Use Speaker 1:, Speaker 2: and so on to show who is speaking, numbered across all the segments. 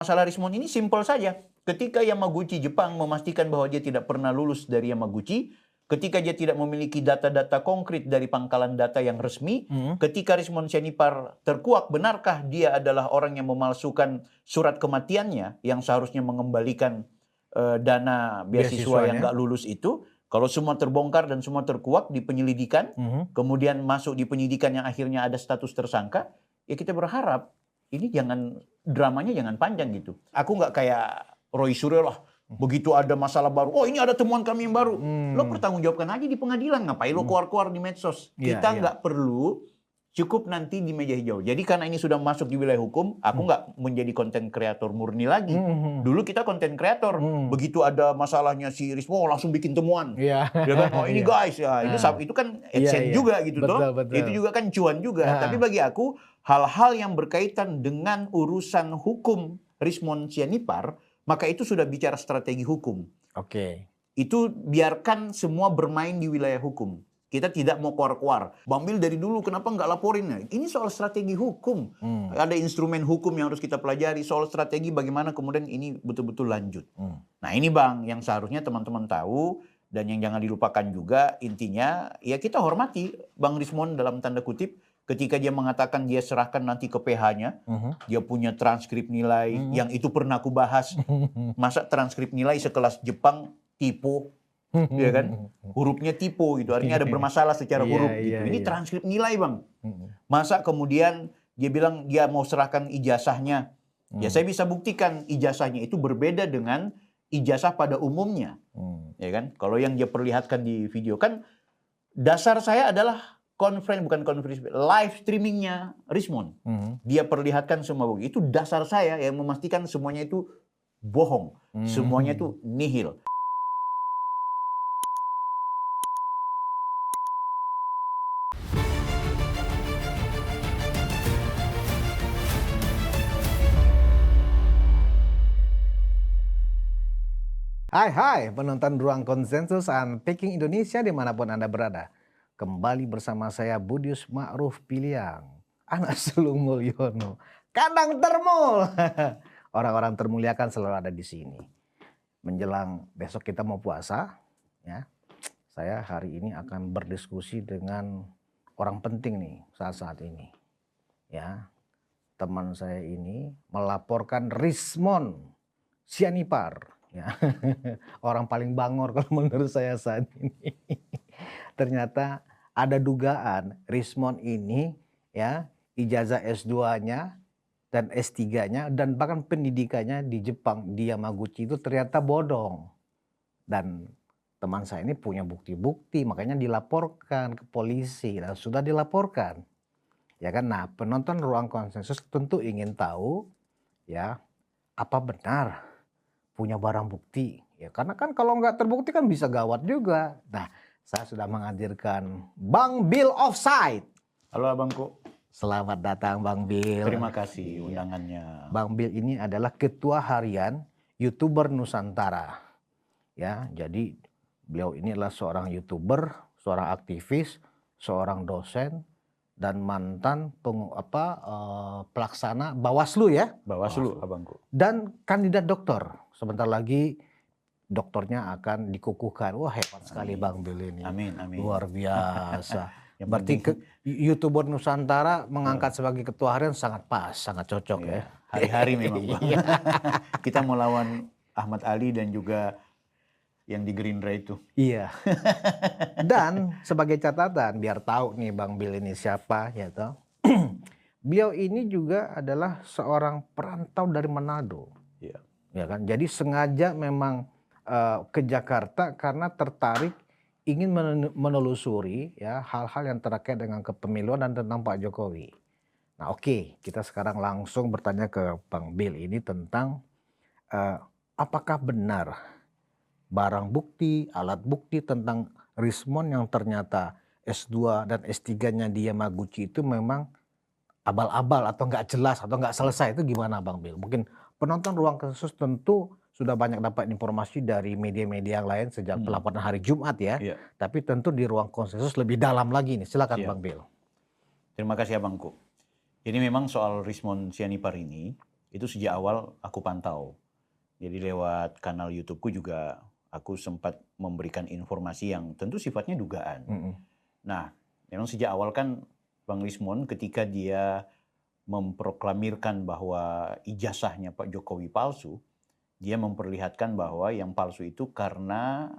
Speaker 1: Masalah Rismon ini simpel saja. Ketika Yamaguchi Jepang memastikan bahwa dia tidak pernah lulus dari Yamaguchi, ketika dia tidak memiliki data-data konkret dari pangkalan data yang resmi, ketika Rismon Sianipar terkuak, benarkah dia adalah orang yang memalsukan surat kematiannya yang seharusnya mengembalikan dana beasiswa yang nggak lulus itu? Kalau semua terbongkar dan semua terkuak di penyelidikan, kemudian masuk di penyidikan yang akhirnya ada status tersangka, ya kita berharap ini dramanya jangan panjang gitu. Aku nggak kayak Roy Suryo lah. Begitu ada masalah baru, oh ini ada temuan kami yang baru. Lo pertanggungjawabkan aja di pengadilan, ngapain lo keluar-keluar di medsos? Kita nggak perlu, cukup nanti di meja hijau. Jadi karena ini sudah masuk di wilayah hukum, aku nggak menjadi konten kreator murni lagi. Dulu kita konten kreator, begitu ada masalahnya si Rismo langsung bikin temuan. Ya kan, oh ini guys, ya itu kan AdSense juga gitu toh. Itu juga kan cuan juga. Tapi bagi aku hal-hal yang berkaitan dengan urusan hukum Rismon Sianipar, maka itu sudah bicara strategi hukum. Itu biarkan semua bermain di wilayah hukum. Kita tidak mau keluar-keluar. Bang Bil dari dulu kenapa nggak laporin? Ini soal strategi hukum. Ada instrumen hukum yang harus kita pelajari. Soal strategi bagaimana kemudian ini betul-betul lanjut. Nah ini Bang, yang seharusnya teman-teman tahu dan yang jangan dilupakan juga intinya ya kita hormati Bang Rismon dalam tanda kutip. Ketika dia mengatakan dia serahkan nanti ke PH-nya, dia punya transkrip nilai yang itu pernah aku bahas. Masa transkrip nilai sekelas Jepang typo, ya kan? Hurufnya typo gitu, artinya ada bermasalah secara huruf gitu. Ini transkrip nilai Bang. Masa kemudian dia bilang dia mau serahkan ijazahnya. Ya saya bisa buktikan ijazahnya itu berbeda dengan ijazah pada umumnya. Ya kan? Kalau yang dia perlihatkan di video kan dasar saya adalah live streamingnya Rismon. Dia perlihatkan semua begitu. Itu dasar saya yang memastikan semuanya itu bohong. Semuanya itu nihil.
Speaker 2: Hai penonton Ruang Konsensus and Peking Indonesia dimanapun Anda berada. Kembali bersama saya Budius Ma'ruf Piliang, anak sulung Mulyono, Kadang Termul. Orang-orang termuliakan selalu ada di sini. Menjelang besok kita mau puasa, ya. Saya hari ini akan berdiskusi dengan orang penting nih saat-saat ini. Ya. Teman saya ini melaporkan Rismon Sianipar, ya. Orang paling bangor kalau menurut saya saat ini. Ternyata ada dugaan Rismon ini ya ijazah S2-nya dan S3-nya dan bahkan pendidikannya di Jepang di Yamaguchi itu ternyata bodong. Dan teman saya ini punya bukti-bukti makanya dilaporkan ke polisi dan sudah dilaporkan. Ya kan, nah penonton Ruang Konsensus tentu ingin tahu ya apa benar punya barang bukti. Ya karena kan kalau nggak terbukti kan bisa gawat juga. Nah, saya sudah menghadirkan Bang Bil Offside.
Speaker 1: Halo Abangku.
Speaker 2: Selamat datang Bang Bil.
Speaker 1: Terima kasih undangannya.
Speaker 2: Bang Bil ini adalah Ketua Harian YouTuber Nusantara. Ya, jadi beliau ini adalah seorang YouTuber, seorang aktivis, seorang dosen dan mantan pelaksana Bawaslu ya.
Speaker 1: Bawaslu Abangku.
Speaker 2: Dan kandidat doktor. Sebentar lagi doktornya akan dikukuhkan. Wah hebat sekali Bang Bil ini.
Speaker 1: Amin.
Speaker 2: Luar biasa. Berarti YouTuber Nusantara mengangkat sebagai ketua harian sangat pas, sangat cocok ya.
Speaker 1: Hari-hari memang Bang. Kita mau lawan Ahmad Ali dan juga yang di Gerindra itu.
Speaker 2: Iya. Dan sebagai catatan biar tahu nih Bang Bil ini siapa ya toh. Beliau ini juga adalah seorang perantau dari Manado.
Speaker 1: Iya.
Speaker 2: Ya kan? Jadi sengaja memang ke Jakarta karena tertarik ingin menelusuri ya hal-hal yang terkait dengan kepemiluan dan tentang Pak Jokowi. Nah oke, kita sekarang langsung bertanya ke Bang Bil ini tentang apakah benar barang bukti, alat bukti tentang Rismon yang ternyata S2 dan S3-nya di Yamaguchi itu memang abal-abal atau nggak jelas atau nggak selesai, itu gimana Bang Bil? Mungkin penonton Ruang Konsensus tentu sudah banyak dapat informasi dari media-media yang lain sejak pelaporan hari Jumat ya. Tapi tentu di Ruang Konsensus lebih dalam lagi nih. Silakan Bang Bil.
Speaker 1: Terima kasih Abangku. Jadi memang soal Rismon Sianipar ini Itu sejak awal aku pantau. Jadi lewat kanal YouTube-ku juga aku sempat memberikan informasi yang tentu sifatnya dugaan. Nah, memang sejak awal kan Bang Lismon ketika dia memproklamirkan bahwa ijazahnya Pak Jokowi palsu, dia memperlihatkan bahwa yang palsu itu karena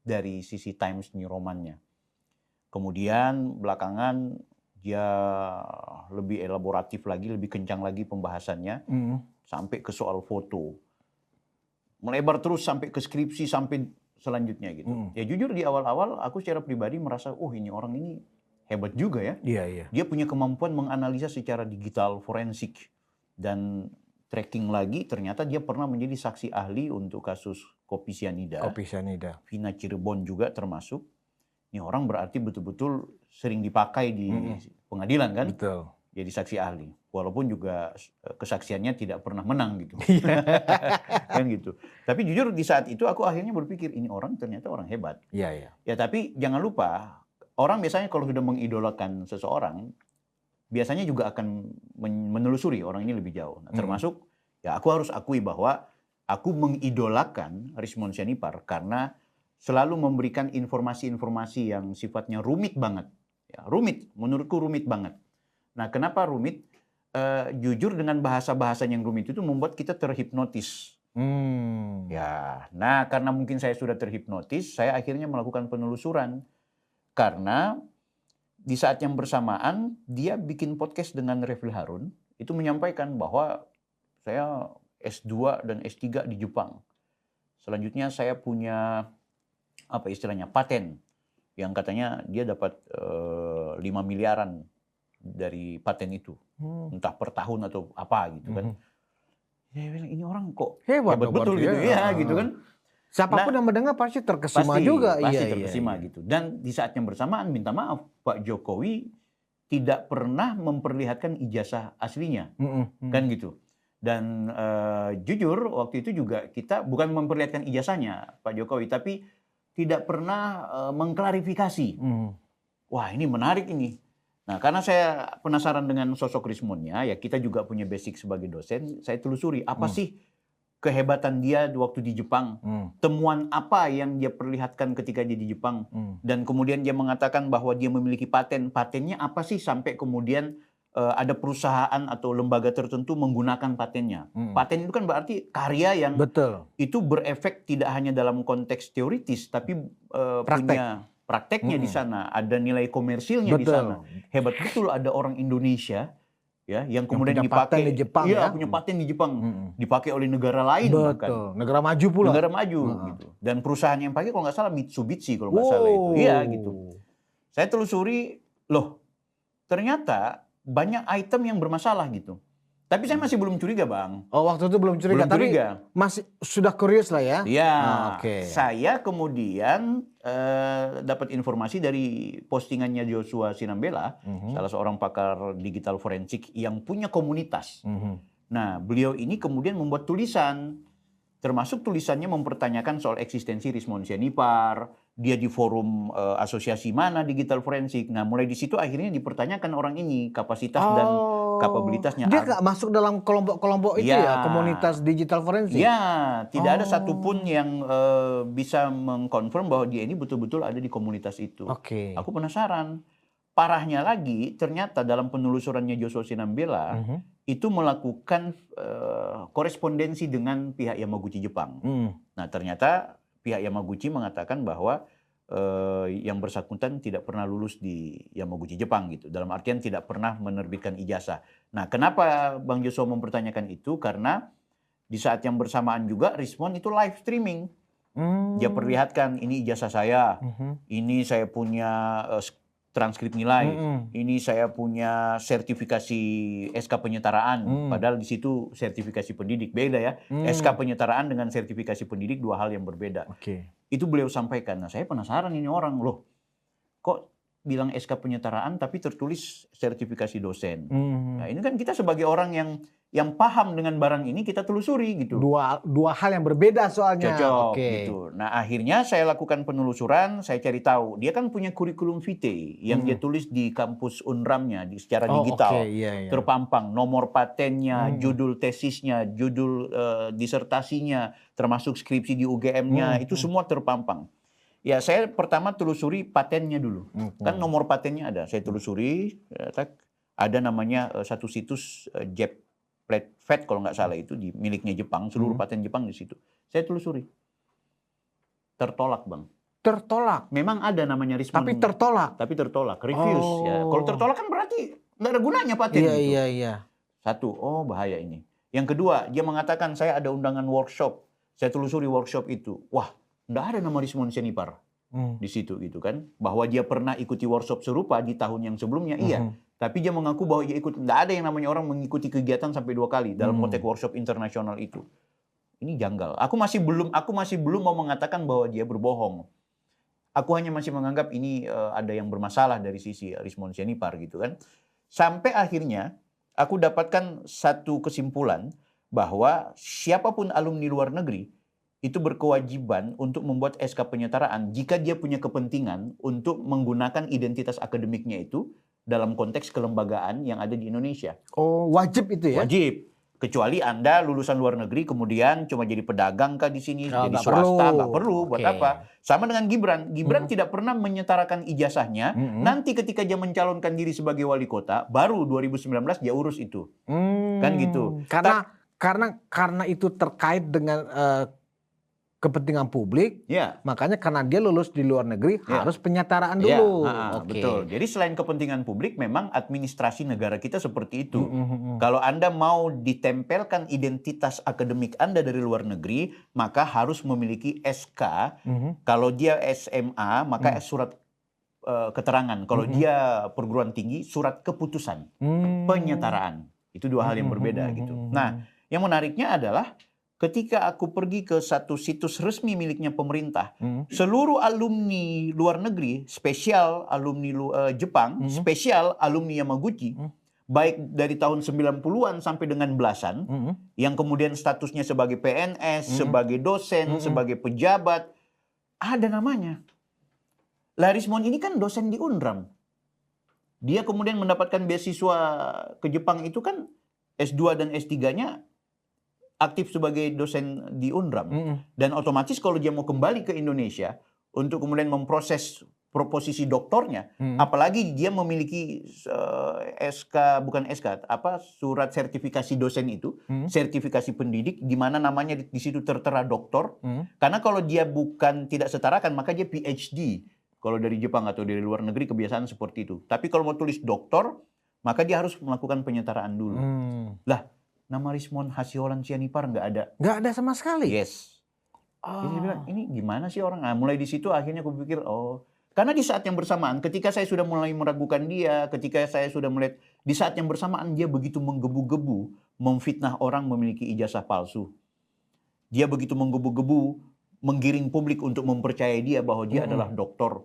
Speaker 1: dari sisi Times New Roman-nya. Kemudian belakangan dia lebih elaboratif lagi, lebih kencang lagi pembahasannya, sampai ke soal foto. Melebar terus sampai ke skripsi, sampai selanjutnya gitu. Ya jujur di awal-awal aku secara pribadi merasa, oh ini orang ini hebat juga ya.
Speaker 2: Iya.
Speaker 1: Dia punya kemampuan menganalisa secara digital forensik. Dan tracking lagi ternyata dia pernah menjadi saksi ahli untuk kasus kopi sianida. Vina Cirebon juga termasuk. Ini orang berarti betul-betul sering dipakai di pengadilan kan?
Speaker 2: Betul.
Speaker 1: Jadi saksi ahli. Walaupun juga kesaksiannya tidak pernah menang gitu. Kan gitu. Tapi jujur di saat itu aku akhirnya berpikir ini orang ternyata orang hebat.
Speaker 2: Iya.
Speaker 1: Ya tapi jangan lupa orang biasanya kalau sudah mengidolakan seseorang biasanya juga akan menelusuri orang ini lebih jauh. Nah, termasuk ya aku harus akui bahwa aku mengidolakan Rismon Sianipar karena selalu memberikan informasi-informasi yang sifatnya rumit banget. Ya, rumit, menurutku rumit banget. Nah, kenapa rumit? Jujur dengan bahasa-bahasa yang rumit itu membuat kita terhipnotis. Ya, nah karena mungkin saya sudah terhipnotis, saya akhirnya melakukan penelusuran. Karena di saat yang bersamaan dia bikin podcast dengan Refli Harun, itu menyampaikan bahwa saya S2 dan S3 di Jepang. Selanjutnya saya punya apa istilahnya paten yang katanya dia dapat 5 miliaran dari paten itu, entah per tahun atau apa gitu kan. Saya bilang ini orang kok hebat betul gitu ya, gitu kan.
Speaker 2: Siapapun yang mendengar pasti terkesima juga.
Speaker 1: Pasti terkesima gitu. Dan di saat yang bersamaan minta maaf Pak Jokowi tidak pernah memperlihatkan ijazah aslinya, kan gitu. Dan jujur waktu itu juga kita bukan memperlihatkan ijazahnya Pak Jokowi, tapi tidak pernah mengklarifikasi. Wah ini menarik ini. Nah karena saya penasaran dengan sosok Rismonnya, ya kita juga punya basic sebagai dosen, saya telusuri apa sih kehebatan dia waktu di Jepang, temuan apa yang dia perlihatkan ketika dia di Jepang, dan kemudian dia mengatakan bahwa dia memiliki paten, patennya apa sih sampai kemudian ada perusahaan atau lembaga tertentu menggunakan patennya. Paten itu kan berarti karya yang itu berefek tidak hanya dalam konteks teoritis, tapi punya prakteknya di sana, ada nilai komersilnya di sana. Hebat betul ada orang Indonesia ya yang kemudian dipakai
Speaker 2: di Jepang,
Speaker 1: punya paten di Jepang, dipakai oleh negara lain bahkan.
Speaker 2: Negara maju pula.
Speaker 1: Negara maju gitu. Dan perusahaan yang pakai kalau nggak salah Mitsubishi kalau nggak salah itu. Iya gitu. Saya telusuri, loh ternyata banyak item yang bermasalah gitu. Tapi saya masih belum curiga, Bang.
Speaker 2: Oh, waktu itu belum curiga, tapi masih sudah curious lah ya?
Speaker 1: Iya. Saya kemudian dapat informasi dari postingannya Joshua Sinambela, salah seorang pakar digital forensik yang punya komunitas. Nah, beliau ini kemudian membuat tulisan, termasuk tulisannya mempertanyakan soal eksistensi Rismon Sianipar, dia di forum asosiasi mana digital forensik. Nah, mulai di situ akhirnya dipertanyakan orang ini kapasitas dan kapabilitasnya.
Speaker 2: Dia nggak masuk dalam kelompok-kelompok itu ya, komunitas digital forensik?
Speaker 1: Ya, tidak ada satupun yang bisa mengkonfirm bahwa dia ini betul-betul ada di komunitas itu. Aku penasaran. Parahnya lagi, ternyata dalam penelusurannya Joshua Sinambela, itu melakukan korespondensi dengan pihak Yamaguchi Jepang. Nah, ternyata pihak Yamaguchi mengatakan bahwa yang bersangkutan tidak pernah lulus di Yamaguchi Jepang gitu. Dalam artian tidak pernah menerbitkan ijazah. Nah, kenapa Bang Joshua mempertanyakan itu? Karena di saat yang bersamaan juga Rismon itu live streaming. Dia perlihatkan ini ijazah saya, ini saya punya transkrip nilai, ini saya punya sertifikasi SK penyetaraan. Padahal di situ sertifikasi pendidik beda ya. SK penyetaraan dengan sertifikasi pendidik dua hal yang berbeda. Itu beliau sampaikan. Nah, saya penasaran ini orang loh. Kok bilang SK penyetaraan tapi tertulis sertifikasi dosen. Nah, ini kan kita sebagai orang yang paham dengan barang ini kita telusuri gitu.
Speaker 2: Dua hal yang berbeda soalnya.
Speaker 1: Cocok
Speaker 2: Oke.
Speaker 1: gitu. Nah, akhirnya saya lakukan penelusuran, saya cari tahu. Dia kan punya kurikulum vitae yang dia tulis di kampus Unramnya secara digital.
Speaker 2: Oke, iya.
Speaker 1: Terpampang nomor patennya, judul tesisnya, judul disertasinya, termasuk skripsi di UGM-nya, itu semua terpampang. Ya, saya pertama telusuri patennya dulu. Kan nomor patennya ada. Saya telusuri, ada namanya satu situs JEPFED kalau nggak salah itu di miliknya Jepang, seluruh paten Jepang di situ. Saya telusuri. Tertolak, Bang.
Speaker 2: Tertolak.
Speaker 1: Memang ada namanya Rismon.
Speaker 2: Tapi tertolak.
Speaker 1: Refuse. Ya. Kalau tertolak kan berarti nggak ada gunanya paten itu.
Speaker 2: Iya.
Speaker 1: Satu, bahaya ini. Yang kedua, dia mengatakan saya ada undangan workshop. Saya telusuri workshop itu. Wah, nggak ada nama Rismon Sianipar di situ gitu kan. Bahwa dia pernah ikuti workshop serupa di tahun yang sebelumnya, iya. Tapi dia mengaku bahwa dia ikut. Nggak ada yang namanya orang mengikuti kegiatan sampai 2 kali dalam konteks workshop internasional itu. Ini janggal. Aku masih belum mau mengatakan bahwa dia berbohong. Aku hanya masih menganggap ini ada yang bermasalah dari sisi Rismon Sianipar gitu kan. Sampai akhirnya aku dapatkan satu kesimpulan bahwa siapapun alumni luar negeri itu berkewajiban untuk membuat SK penyetaraan jika dia punya kepentingan untuk menggunakan identitas akademiknya itu dalam konteks kelembagaan yang ada di Indonesia.
Speaker 2: Oh, wajib itu ya?
Speaker 1: Wajib. Kecuali Anda lulusan luar negeri kemudian cuma jadi pedagang kah di sini, jadi
Speaker 2: nggak
Speaker 1: swasta,
Speaker 2: perlu.
Speaker 1: nggak perlu. Buat apa? Sama dengan Gibran. Gibran tidak pernah menyetarakan ijazahnya. Nanti ketika dia mencalonkan diri sebagai wali kota, baru 2019 dia urus itu. Kan gitu.
Speaker 2: Karena itu terkait dengan kepentingan publik, makanya karena dia lulus di luar negeri harus penyetaraan dulu.
Speaker 1: Betul. Jadi selain kepentingan publik, memang administrasi negara kita seperti itu. Kalau Anda mau ditempelkan identitas akademik Anda dari luar negeri, maka harus memiliki SK. Kalau dia SMA, maka surat keterangan. Kalau dia perguruan tinggi, surat keputusan penyetaraan. Itu 2 hal yang berbeda gitu. Nah, yang menariknya adalah ketika aku pergi ke satu situs resmi miliknya pemerintah, seluruh alumni luar negeri, spesial alumni Jepang, spesial alumni Yamaguchi, baik dari tahun 90-an sampai dengan belasan, yang kemudian statusnya sebagai PNS, sebagai dosen, sebagai pejabat, ada namanya. Rismon ini kan dosen di Unram. Dia kemudian mendapatkan beasiswa ke Jepang itu kan S2 dan S3-nya aktif sebagai dosen di Unram. Dan otomatis kalau dia mau kembali ke Indonesia untuk kemudian memproses proposisi doktornya, apalagi dia memiliki surat sertifikasi dosen itu, sertifikasi pendidik, di mana namanya di situ tertera doktor. Karena kalau dia tidak setarakan, maka dia PhD. Kalau dari Jepang atau dari luar negeri kebiasaan seperti itu. Tapi kalau mau tulis doktor, maka dia harus melakukan penyetaraan dulu. Lah, nama Rismon Hasiolan Sianipar nggak ada.
Speaker 2: Nggak ada sama sekali?
Speaker 1: Yes. Jadi dia bilang, ini gimana sih orang? Nah, mulai di situ akhirnya aku pikir, karena di saat yang bersamaan, ketika saya sudah mulai meragukan dia, ketika saya sudah melihat, di saat yang bersamaan dia begitu menggebu-gebu, memfitnah orang memiliki ijazah palsu. Dia begitu menggebu-gebu, menggiring publik untuk mempercayai dia bahwa dia adalah doktor.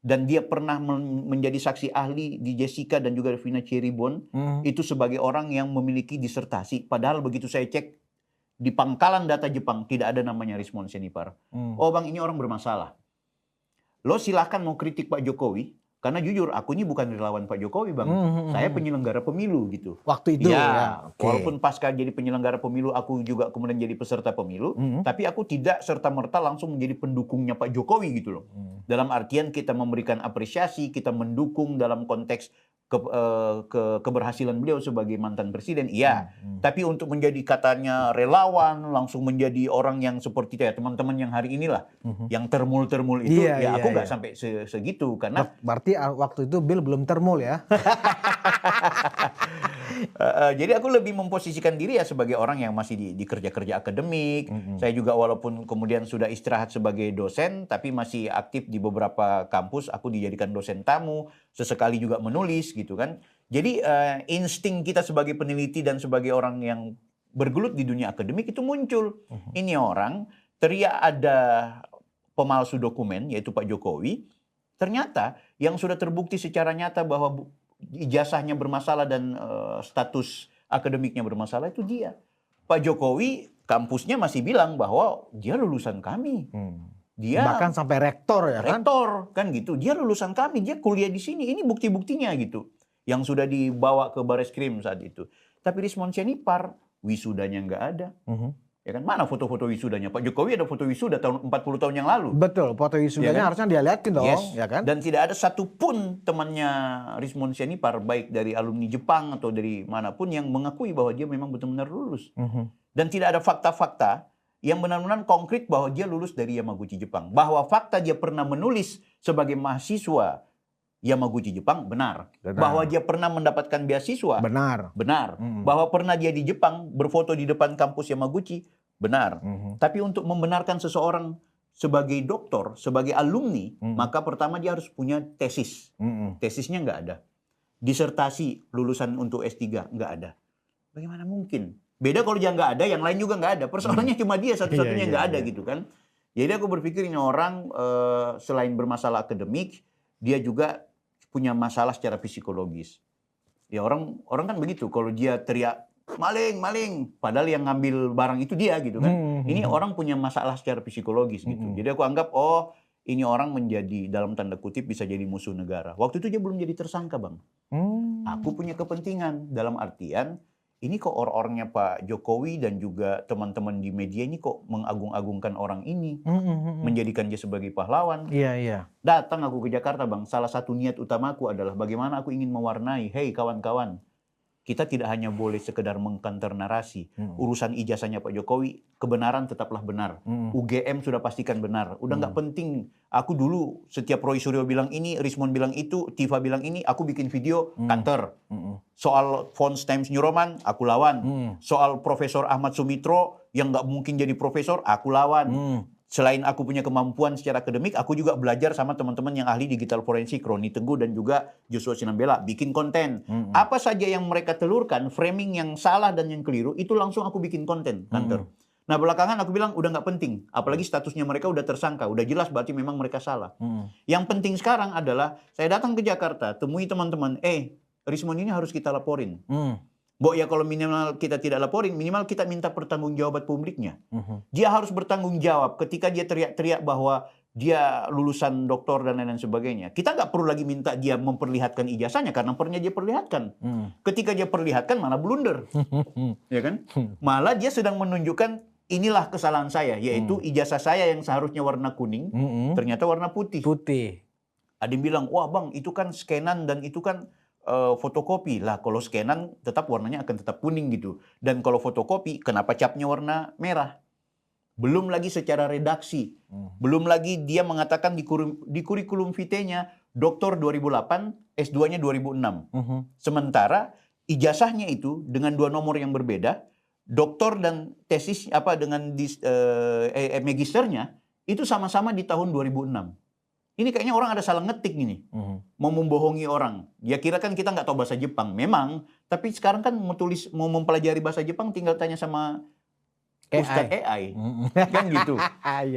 Speaker 1: Dan dia pernah menjadi saksi ahli di Jessica dan juga Vina Cirebon itu sebagai orang yang memiliki disertasi. Padahal begitu saya cek di pangkalan data Jepang tidak ada namanya Rismon Sianipar. Bang, ini orang bermasalah. Lo silahkan mau kritik Pak Jokowi, karena jujur aku ini bukan relawan Pak Jokowi, Bang. Saya penyelenggara pemilu gitu.
Speaker 2: Waktu itu
Speaker 1: ya. Walaupun pasca jadi penyelenggara pemilu aku juga kemudian jadi peserta pemilu, tapi aku tidak serta-merta langsung menjadi pendukungnya Pak Jokowi gitu loh. Dalam artian kita memberikan apresiasi, kita mendukung dalam konteks keberhasilan beliau sebagai mantan presiden, iya. Tapi untuk menjadi katanya relawan, langsung menjadi orang yang seperti kayak teman-teman yang hari inilah, yang termul-termul itu, aku nggak sampai segitu. Karena
Speaker 2: berarti waktu itu Bill belum termul ya?
Speaker 1: Jadi aku lebih memposisikan diri ya sebagai orang yang masih di kerja-kerja akademik. Saya juga walaupun kemudian sudah istirahat sebagai dosen, tapi masih aktif di beberapa kampus. Aku dijadikan dosen tamu, sesekali juga menulis gitu kan. Jadi insting kita sebagai peneliti dan sebagai orang yang bergelut di dunia akademik itu muncul. Ini orang teriak ada pemalsu dokumen, yaitu Pak Jokowi. Ternyata yang sudah terbukti secara nyata bahwa ijazahnya bermasalah dan status akademiknya bermasalah itu dia. Pak Jokowi kampusnya masih bilang bahwa dia lulusan kami. Dia
Speaker 2: Bahkan sampai rektor ya kan?
Speaker 1: rektor kan gitu. Dia lulusan kami, dia kuliah di sini. Ini bukti-buktinya gitu. Yang sudah dibawa ke Bareskrim saat itu. Tapi Rismon Sianipar wisudanya nggak ada. Ya kan, mana foto-foto wisudanya? Pak Jokowi ada foto wisuda tahun 40 tahun yang lalu.
Speaker 2: Betul, foto wisudanya
Speaker 1: Ya kan?
Speaker 2: harusnya dia liatin dong,
Speaker 1: Yes.
Speaker 2: ya kan?
Speaker 1: Dan tidak ada satupun temannya Rismon Sianipar, baik dari alumni Jepang atau dari manapun yang mengakui bahwa dia memang benar-benar lulus. Dan tidak ada fakta-fakta yang benar-benar konkret bahwa dia lulus dari Yamaguchi Jepang. Bahwa fakta dia pernah menulis sebagai mahasiswa Yamaguchi Jepang benar. Bahwa dia pernah mendapatkan beasiswa
Speaker 2: Benar.
Speaker 1: benar. Bahwa pernah dia di Jepang berfoto di depan kampus Yamaguchi benar. Tapi untuk membenarkan seseorang sebagai doktor, sebagai alumni, maka pertama dia harus punya tesis. Tesisnya nggak ada. Disertasi lulusan untuk S3 nggak ada. Bagaimana mungkin? Beda kalau dia nggak ada, yang lain juga nggak ada. Persoalannya cuma dia satu-satunya nggak ada gitu kan. Jadi aku berpikir ini orang selain bermasalah akademik, dia juga punya masalah secara psikologis. Ya orang kan begitu. Kalau dia teriak maling, maling, padahal yang ngambil barang itu dia gitu kan. Ini orang punya masalah secara psikologis gitu. Jadi aku anggap ini orang menjadi dalam tanda kutip bisa jadi musuh negara. Waktu itu dia belum jadi tersangka, Bang. Aku punya kepentingan dalam artian ini kok orang-orangnya Pak Jokowi dan juga teman-teman di media ini kok mengagung-agungkan orang ini, menjadikan dia sebagai pahlawan.
Speaker 2: Iya.
Speaker 1: Datang aku ke Jakarta, Bang. Salah satu niat utamaku adalah bagaimana aku ingin mewarnai, hey kawan-kawan, kita tidak hanya boleh sekedar mengkanter narasi. Urusan ijazahnya Pak Jokowi, kebenaran tetaplah benar. UGM sudah pastikan benar. Udah nggak penting. Aku dulu setiap Roy Suryo bilang ini, Rismon bilang itu, Tifa bilang ini, aku bikin video kanter. Soal Fons Times New Roman, aku lawan. Soal Profesor Ahmad Sumitro yang nggak mungkin jadi profesor, aku lawan. Selain aku punya kemampuan secara akademik, aku juga belajar sama teman-teman yang ahli digital forensik, Roni Teguh dan juga Joshua Sinambela, bikin konten. Apa saja yang mereka telurkan, framing yang salah dan yang keliru, itu langsung aku bikin konten, kantor. Nah belakangan aku bilang udah nggak penting, apalagi statusnya mereka udah tersangka, udah jelas berarti memang mereka salah. Yang penting sekarang adalah saya datang ke Jakarta, temui teman-teman, Rismon ini harus kita laporin. Ya kalau minimal kita tidak laporin, minimal kita minta pertanggungjawaban publiknya. Dia harus bertanggung jawab ketika dia teriak-teriak bahwa dia lulusan doktor dan lain-lain sebagainya. Kita nggak perlu lagi minta dia memperlihatkan ijazahnya karena pernah dia perlihatkan. Ketika dia perlihatkan malah blunder, ya kan? Malah dia sedang menunjukkan inilah kesalahan saya, yaitu ijazah saya yang seharusnya warna kuning, ternyata warna putih. Ada yang bilang, wah bang itu kan scanan dan itu kan fotokopi lah. Kalau scanan tetap warnanya akan tetap kuning gitu. Dan kalau fotokopi, kenapa capnya warna merah? Belum lagi secara redaksi. Belum lagi dia mengatakan di kurikulum vitae-nya doktor 2008, S2-nya 2006. Sementara ijazahnya itu dengan dua nomor yang berbeda, doktor dan tesis dengan magisternya itu sama-sama di tahun 2006. Ini kayaknya orang ada salah ngetik ini. Mau membohongi orang. Ya kira kan kita nggak tahu bahasa Jepang. Memang. Tapi sekarang kan mau mempelajari bahasa Jepang tinggal tanya sama Ustadz AI. Kan gitu.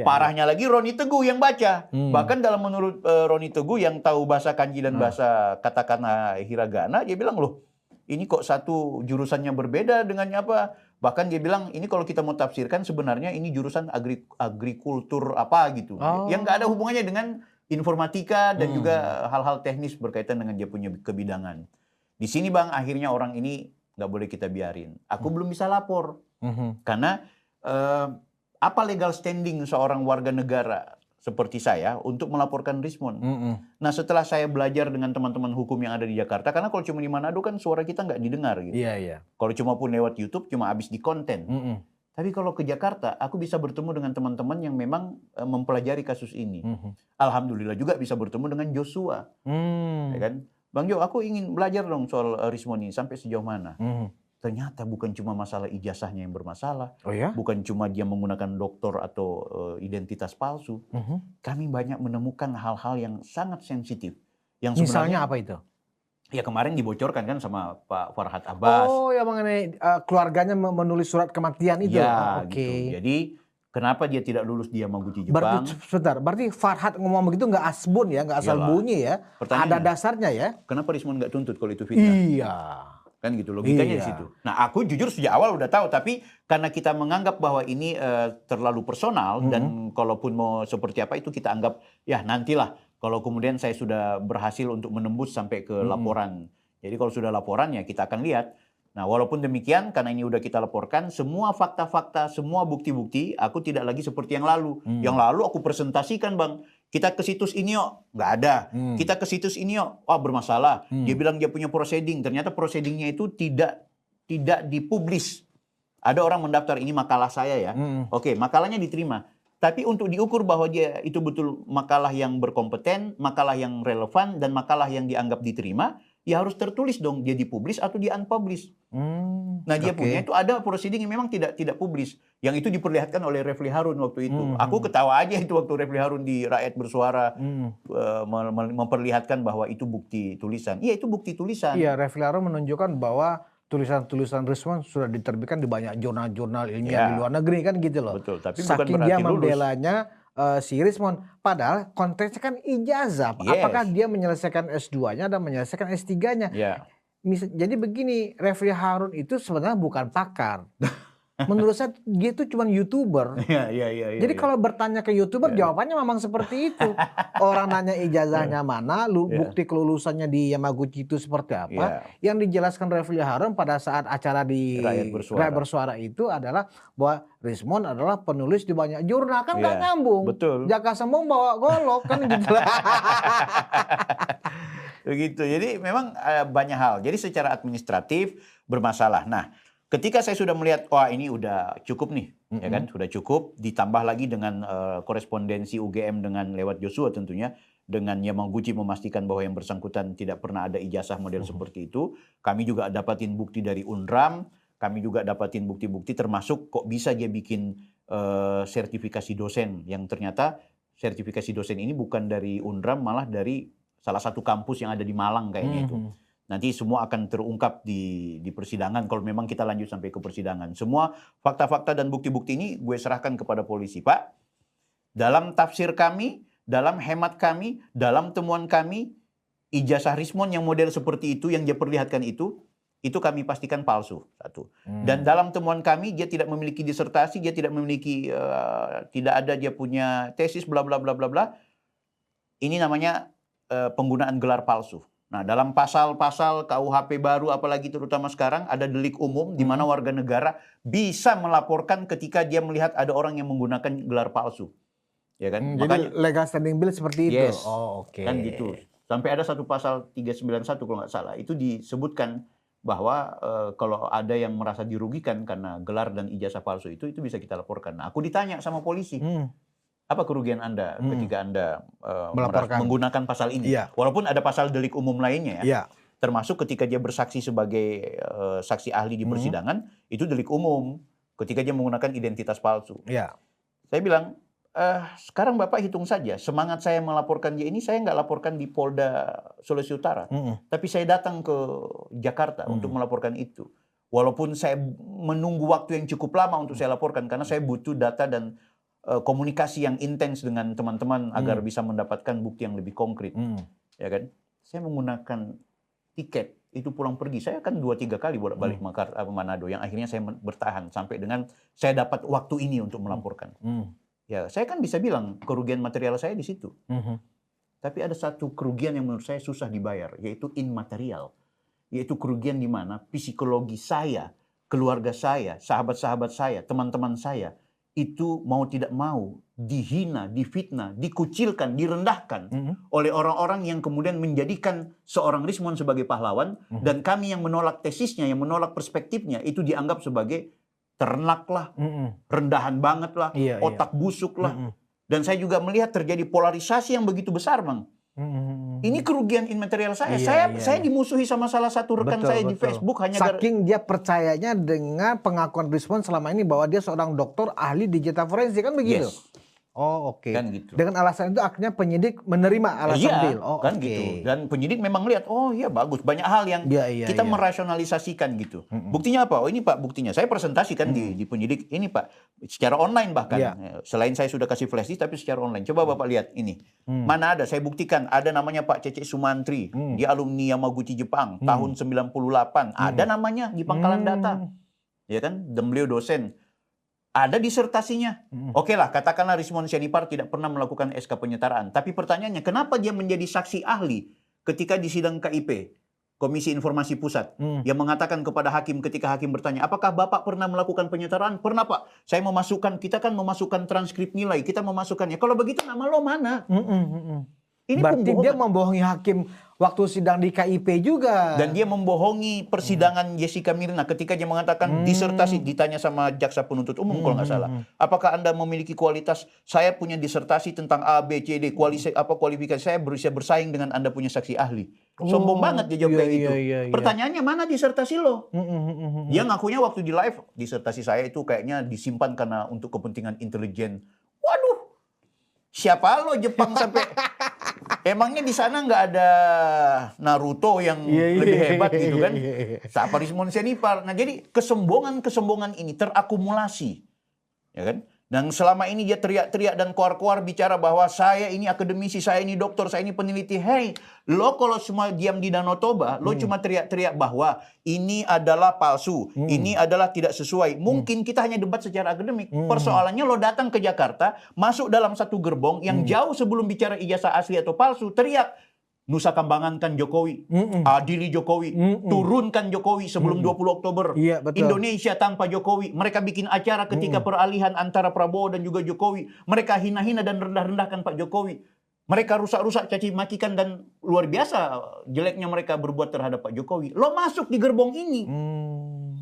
Speaker 1: Parahnya lagi Roni Teguh yang baca. Bahkan menurut Roni Teguh yang tahu bahasa kanji dan bahasa katakana hiragana. Dia bilang loh. Ini kok satu jurusannya berbeda dengan apa. Bahkan dia bilang ini kalau kita mau tafsirkan sebenarnya ini jurusan agrikultur apa gitu. Yang nggak ada hubungannya dengan informatika dan juga hal-hal teknis berkaitan dengan dia punya kebidangan. Di sini Bang, akhirnya orang ini nggak boleh kita biarin. Aku belum bisa lapor. Karena apa legal standing seorang warga negara seperti saya untuk melaporkan Rismon. Nah setelah saya belajar dengan teman-teman hukum yang ada di Jakarta, karena kalau cuma di Manado kan suara kita nggak didengar. Gitu. Kalau cuma pun lewat YouTube, cuma habis di konten. Tapi kalau ke Jakarta, aku bisa bertemu dengan teman-teman yang memang mempelajari kasus ini. Alhamdulillah juga bisa bertemu dengan Joshua. Ya kan? Bang Jo, aku ingin belajar dong soal Rismon ini sampai sejauh mana. Ternyata bukan cuma masalah ijazahnya yang bermasalah. Bukan cuma dia menggunakan doktor atau identitas palsu. Kami banyak menemukan hal-hal yang sangat sensitif. Yang
Speaker 2: misalnya apa itu?
Speaker 1: Ya kemarin dibocorkan kan sama Pak Farhad Abbas.
Speaker 2: Oh ya mengenai keluarganya menulis surat kematian itu.
Speaker 1: Ya gitu. Jadi Kenapa dia tidak lulus di Yamaguchi
Speaker 2: Berarti
Speaker 1: Jepang?
Speaker 2: sebentar, berarti Farhad ngomong begitu nggak asbun ya, nggak asal
Speaker 1: Iyalah.
Speaker 2: bunyi ya. Ada
Speaker 1: Pertanyaannya,
Speaker 2: dasarnya ya.
Speaker 1: kenapa Rismon nggak tuntut kalau itu fitnah?
Speaker 2: Iya.
Speaker 1: Kan gitu logikanya di
Speaker 2: Iya.
Speaker 1: situ. Nah, aku jujur sejak awal udah tahu, tapi karena kita menganggap bahwa ini terlalu personal dan kalaupun mau seperti apa itu kita anggap ya nantilah. Kalau kemudian saya sudah berhasil untuk menembus sampai ke laporan. Jadi kalau sudah laporan ya kita akan lihat. Nah, walaupun demikian karena ini udah kita laporkan, semua fakta-fakta, semua bukti-bukti, aku tidak lagi seperti yang lalu. Yang lalu aku presentasikan, Bang. Kita ke situs ini yuk, nggak ada. Kita ke situs ini yuk, wah bermasalah. Dia bilang dia punya proceeding, ternyata proceedingnya itu tidak dipublish. Ada orang mendaftar, ini makalah saya ya. Oke, makalahnya diterima. Tapi untuk diukur bahwa dia itu betul makalah yang berkompeten, makalah yang relevan, dan makalah yang dianggap diterima, ya harus tertulis dong, dia dipublish atau di unpublish. Nah dia punya itu ada proceeding yang memang tidak publish. Yang itu diperlihatkan oleh Refli Harun waktu itu. Aku ketawa aja itu waktu Refli Harun di Rakyat Bersuara memperlihatkan bahwa itu bukti tulisan. Iya itu bukti tulisan.
Speaker 2: Iya, Refli Harun menunjukkan bahwa tulisan-tulisan Rismon sudah diterbitkan di banyak jurnal-jurnal ilmiah di luar negeri kan gitu loh.
Speaker 1: Betul, tapi bukan
Speaker 2: Saking
Speaker 1: berarti
Speaker 2: dia
Speaker 1: lulus.
Speaker 2: membelanya si Rismon. Padahal konteksnya kan ijazah.
Speaker 1: Yes.
Speaker 2: Apakah dia menyelesaikan S2-nya dan menyelesaikan S3-nya?
Speaker 1: Ya.
Speaker 2: Jadi begini, Refli Harun itu sebenarnya bukan pakar. Menurut saya dia itu cuma YouTuber.
Speaker 1: Iya.
Speaker 2: Jadi kalau bertanya ke YouTuber jawabannya memang seperti itu. Orang nanya ijazahnya mana, bukti kelulusannya di Yamaguchi itu seperti apa. Yang dijelaskan Refli Harun pada saat acara di Rakyat Bersuara itu adalah bahwa Rismon adalah penulis di banyak jurnal. Kan nggak nyambung.
Speaker 1: Betul.
Speaker 2: Jaka Sembong bawa golok kan gitu lah.
Speaker 1: Begitu. Jadi memang banyak hal. Jadi secara administratif bermasalah. Nah, ketika saya sudah melihat, wah ini udah cukup nih, ya kan, sudah cukup. Ditambah lagi dengan korespondensi UGM dengan lewat Joshua tentunya, dengan Yamaguchi memastikan bahwa yang bersangkutan tidak pernah ada ijazah model seperti itu. Kami juga dapatin bukti dari UNRAM, kami juga dapatin bukti-bukti termasuk kok bisa dia bikin sertifikasi dosen yang ternyata sertifikasi dosen ini bukan dari UNRAM malah dari salah satu kampus yang ada di Malang kayaknya itu. Nanti semua akan terungkap di persidangan kalau memang kita lanjut sampai ke persidangan. Semua fakta-fakta dan bukti-bukti ini gue serahkan kepada polisi. Pak, dalam tafsir kami, dalam hemat kami, dalam temuan kami, ijazah Rismon yang model seperti itu, yang dia perlihatkan itu kami pastikan palsu. Satu. Dan dalam temuan kami, dia tidak memiliki disertasi, dia tidak memiliki, tidak ada dia punya tesis, bla bla bla bla bla. Ini namanya penggunaan gelar palsu. Nah, dalam pasal-pasal KUHP baru apalagi terutama sekarang ada delik umum di mana warga negara bisa melaporkan ketika dia melihat ada orang yang menggunakan gelar palsu. Ya kan?
Speaker 2: Jadi legal standing bill seperti itu.
Speaker 1: Yes.
Speaker 2: Oh, oke.
Speaker 1: Kan gitu. Sampai ada satu pasal 391 kalau nggak salah, itu disebutkan bahwa kalau ada yang merasa dirugikan karena gelar dan ijazah palsu itu bisa kita laporkan. Nah, aku ditanya sama polisi. Apa kerugian Anda ketika Anda menggunakan pasal ini?
Speaker 2: Iya.
Speaker 1: Walaupun ada pasal delik umum lainnya ya.
Speaker 2: Iya.
Speaker 1: Termasuk ketika dia bersaksi sebagai saksi ahli di persidangan, itu delik umum ketika dia menggunakan identitas palsu.
Speaker 2: Iya.
Speaker 1: Saya bilang, sekarang Bapak hitung saja, semangat saya melaporkan dia ini, saya nggak laporkan di Polda Sulawesi Utara. Tapi saya datang ke Jakarta untuk melaporkan itu. Walaupun saya menunggu waktu yang cukup lama untuk saya laporkan, karena saya butuh data dan komunikasi yang intens dengan teman-teman agar bisa mendapatkan bukti yang lebih konkret, ya kan? Saya menggunakan tiket itu pulang pergi. Saya kan 2-3 kali bolak-balik Manado, yang akhirnya saya bertahan sampai dengan saya dapat waktu ini untuk melaporkan. Ya, saya kan bisa bilang kerugian material saya di situ. Tapi ada satu kerugian yang menurut saya susah dibayar, yaitu immaterial, yaitu kerugian di mana psikologi saya, keluarga saya, sahabat-sahabat saya, teman-teman saya itu mau tidak mau dihina, difitnah, dikucilkan, direndahkan oleh orang-orang yang kemudian menjadikan seorang Rismon sebagai pahlawan, dan kami yang menolak tesisnya, yang menolak perspektifnya, itu dianggap sebagai ternak lah, rendahan banget lah, otak busuk lah. Dan saya juga melihat terjadi polarisasi yang begitu besar, Bang. Ini kerugian immaterial saya. Saya dimusuhi sama salah satu rekan saya di Facebook hanya
Speaker 2: saking dia percayanya dengan pengakuan Rismon selama ini bahwa dia seorang dokter ahli digital forensik kan begitu.
Speaker 1: Yes.
Speaker 2: Oh, oke.
Speaker 1: Kan gitu.
Speaker 2: Dengan alasan itu akhirnya penyidik menerima alasan
Speaker 1: Iya,
Speaker 2: deal. Oh,
Speaker 1: kan
Speaker 2: oke.
Speaker 1: gitu. Dan penyidik memang lihat, oh iya bagus. Banyak hal yang
Speaker 2: Iya,
Speaker 1: kita
Speaker 2: iya.
Speaker 1: merasionalisasikan gitu. Buktinya apa? Oh ini Pak buktinya. Saya presentasikan di penyidik. Ini Pak, secara online bahkan.
Speaker 2: Iya.
Speaker 1: Selain saya sudah kasih flash disk, tapi secara online. Coba Bapak lihat ini. Mana ada, saya buktikan. Ada namanya Pak Cece Sumantri. Dia alumni Yamaguchi Jepang. Tahun 98. Ada namanya di Pangkalan Data. Ya kan? Dan beliau dosen. Ada disertasinya. Oke lah, katakanlah Rismon Sianipar tidak pernah melakukan SK penyetaraan. Tapi pertanyaannya, kenapa dia menjadi saksi ahli ketika di sidang KIP, Komisi Informasi Pusat, yang mengatakan kepada hakim ketika hakim bertanya, apakah Bapak pernah melakukan penyetaraan? Pernah Pak. Saya memasukkan, kita kan memasukkan transkrip nilai, kita memasukkannya. Kalau begitu nama lo mana? Ini
Speaker 2: Berarti dia
Speaker 1: pembohongan.
Speaker 2: membohongi hakim waktu sidang di KIP juga.
Speaker 1: Dan dia membohongi persidangan Jessica Mirna ketika dia mengatakan disertasi, ditanya sama jaksa penuntut umum kalau nggak salah. Apakah Anda memiliki kualitas, saya punya disertasi tentang A, B, C, D, kualifikasi saya bisa bersaing dengan Anda punya saksi ahli. Sombong banget dia jawab kayak gitu.
Speaker 2: Iya.
Speaker 1: Pertanyaannya mana disertasi lo? Dia ngakunya waktu di live, disertasi saya itu kayaknya disimpan karena untuk kepentingan intelijen. Waduh, siapa lo Jepang sampai... Emangnya di sana nggak ada Naruto yang lebih hebat gitu kan? Siapa Rismon Sianipar. Nah jadi kesombongan ini terakumulasi. Ya kan? Dan selama ini dia teriak-teriak dan keluar-keluar bicara bahwa saya ini akademisi, saya ini dokter, saya ini peneliti. Hey, lo kalau semua diam di Danau Toba, lo cuma teriak-teriak bahwa ini adalah palsu, ini adalah tidak sesuai. Mungkin kita hanya debat secara akademik. Persoalannya lo datang ke Jakarta, masuk dalam satu gerbong yang jauh sebelum bicara ijazah asli atau palsu, teriak. Nusa Kambangankan Jokowi, adili Jokowi, turunkan Jokowi sebelum 20 Oktober.
Speaker 2: Iya, betul.
Speaker 1: Indonesia tanpa Jokowi. Mereka bikin acara ketika peralihan antara Prabowo dan juga Jokowi. Mereka hina-hina dan rendah-rendahkan Pak Jokowi. Mereka rusak-rusak, caci makikan dan luar biasa jeleknya mereka berbuat terhadap Pak Jokowi. Lo masuk di gerbong ini.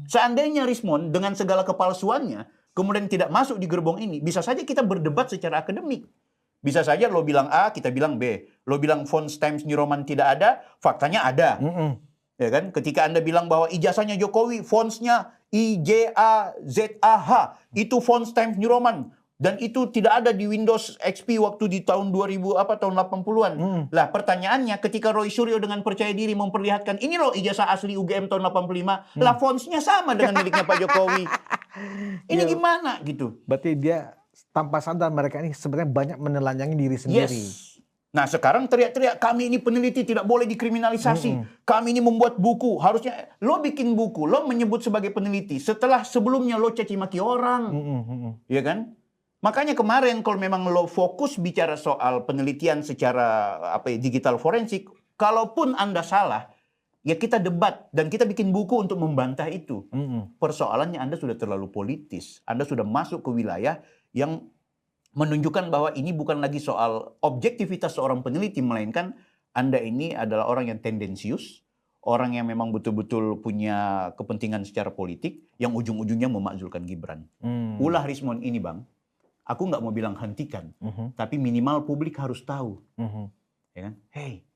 Speaker 1: Seandainya Rismon dengan segala kepalsuannya kemudian tidak masuk di gerbong ini, bisa saja kita berdebat secara akademik. Bisa saja lo bilang A, kita bilang B. Lo bilang fonts Times New Roman tidak ada, faktanya ada. Ya kan? Ketika Anda bilang bahwa ijazahnya Jokowi, fontsnya IJAZAH, itu fonts Times New Roman. Dan itu tidak ada di Windows XP waktu di tahun 2000 tahun 80-an. Lah pertanyaannya ketika Roy Suryo dengan percaya diri memperlihatkan ini loh ijazah asli UGM tahun 85, lah fontsnya sama dengan miliknya Pak Jokowi. Ini gimana gitu?
Speaker 2: Berarti dia tanpa sadar mereka ini sebenarnya banyak menelanjangi diri sendiri.
Speaker 1: Yes. Nah sekarang teriak-teriak kami ini peneliti tidak boleh dikriminalisasi. Kami ini membuat buku. Harusnya lo bikin buku, lo menyebut sebagai peneliti. Setelah sebelumnya lo caci maki orang. Ya kan? Makanya kemarin kalau memang lo fokus bicara soal penelitian secara digital forensik. Kalaupun Anda salah, ya kita debat. Dan kita bikin buku untuk membantah itu. Persoalannya Anda sudah terlalu politis. Anda sudah masuk ke wilayah yang menunjukkan bahwa ini bukan lagi soal objektivitas seorang peneliti, melainkan Anda ini adalah orang yang tendensius, orang yang memang betul-betul punya kepentingan secara politik, yang ujung-ujungnya memakzulkan Gibran. Ulah Rismon ini Bang, aku nggak mau bilang hentikan, tapi minimal publik harus tahu. Ya kan? Hey,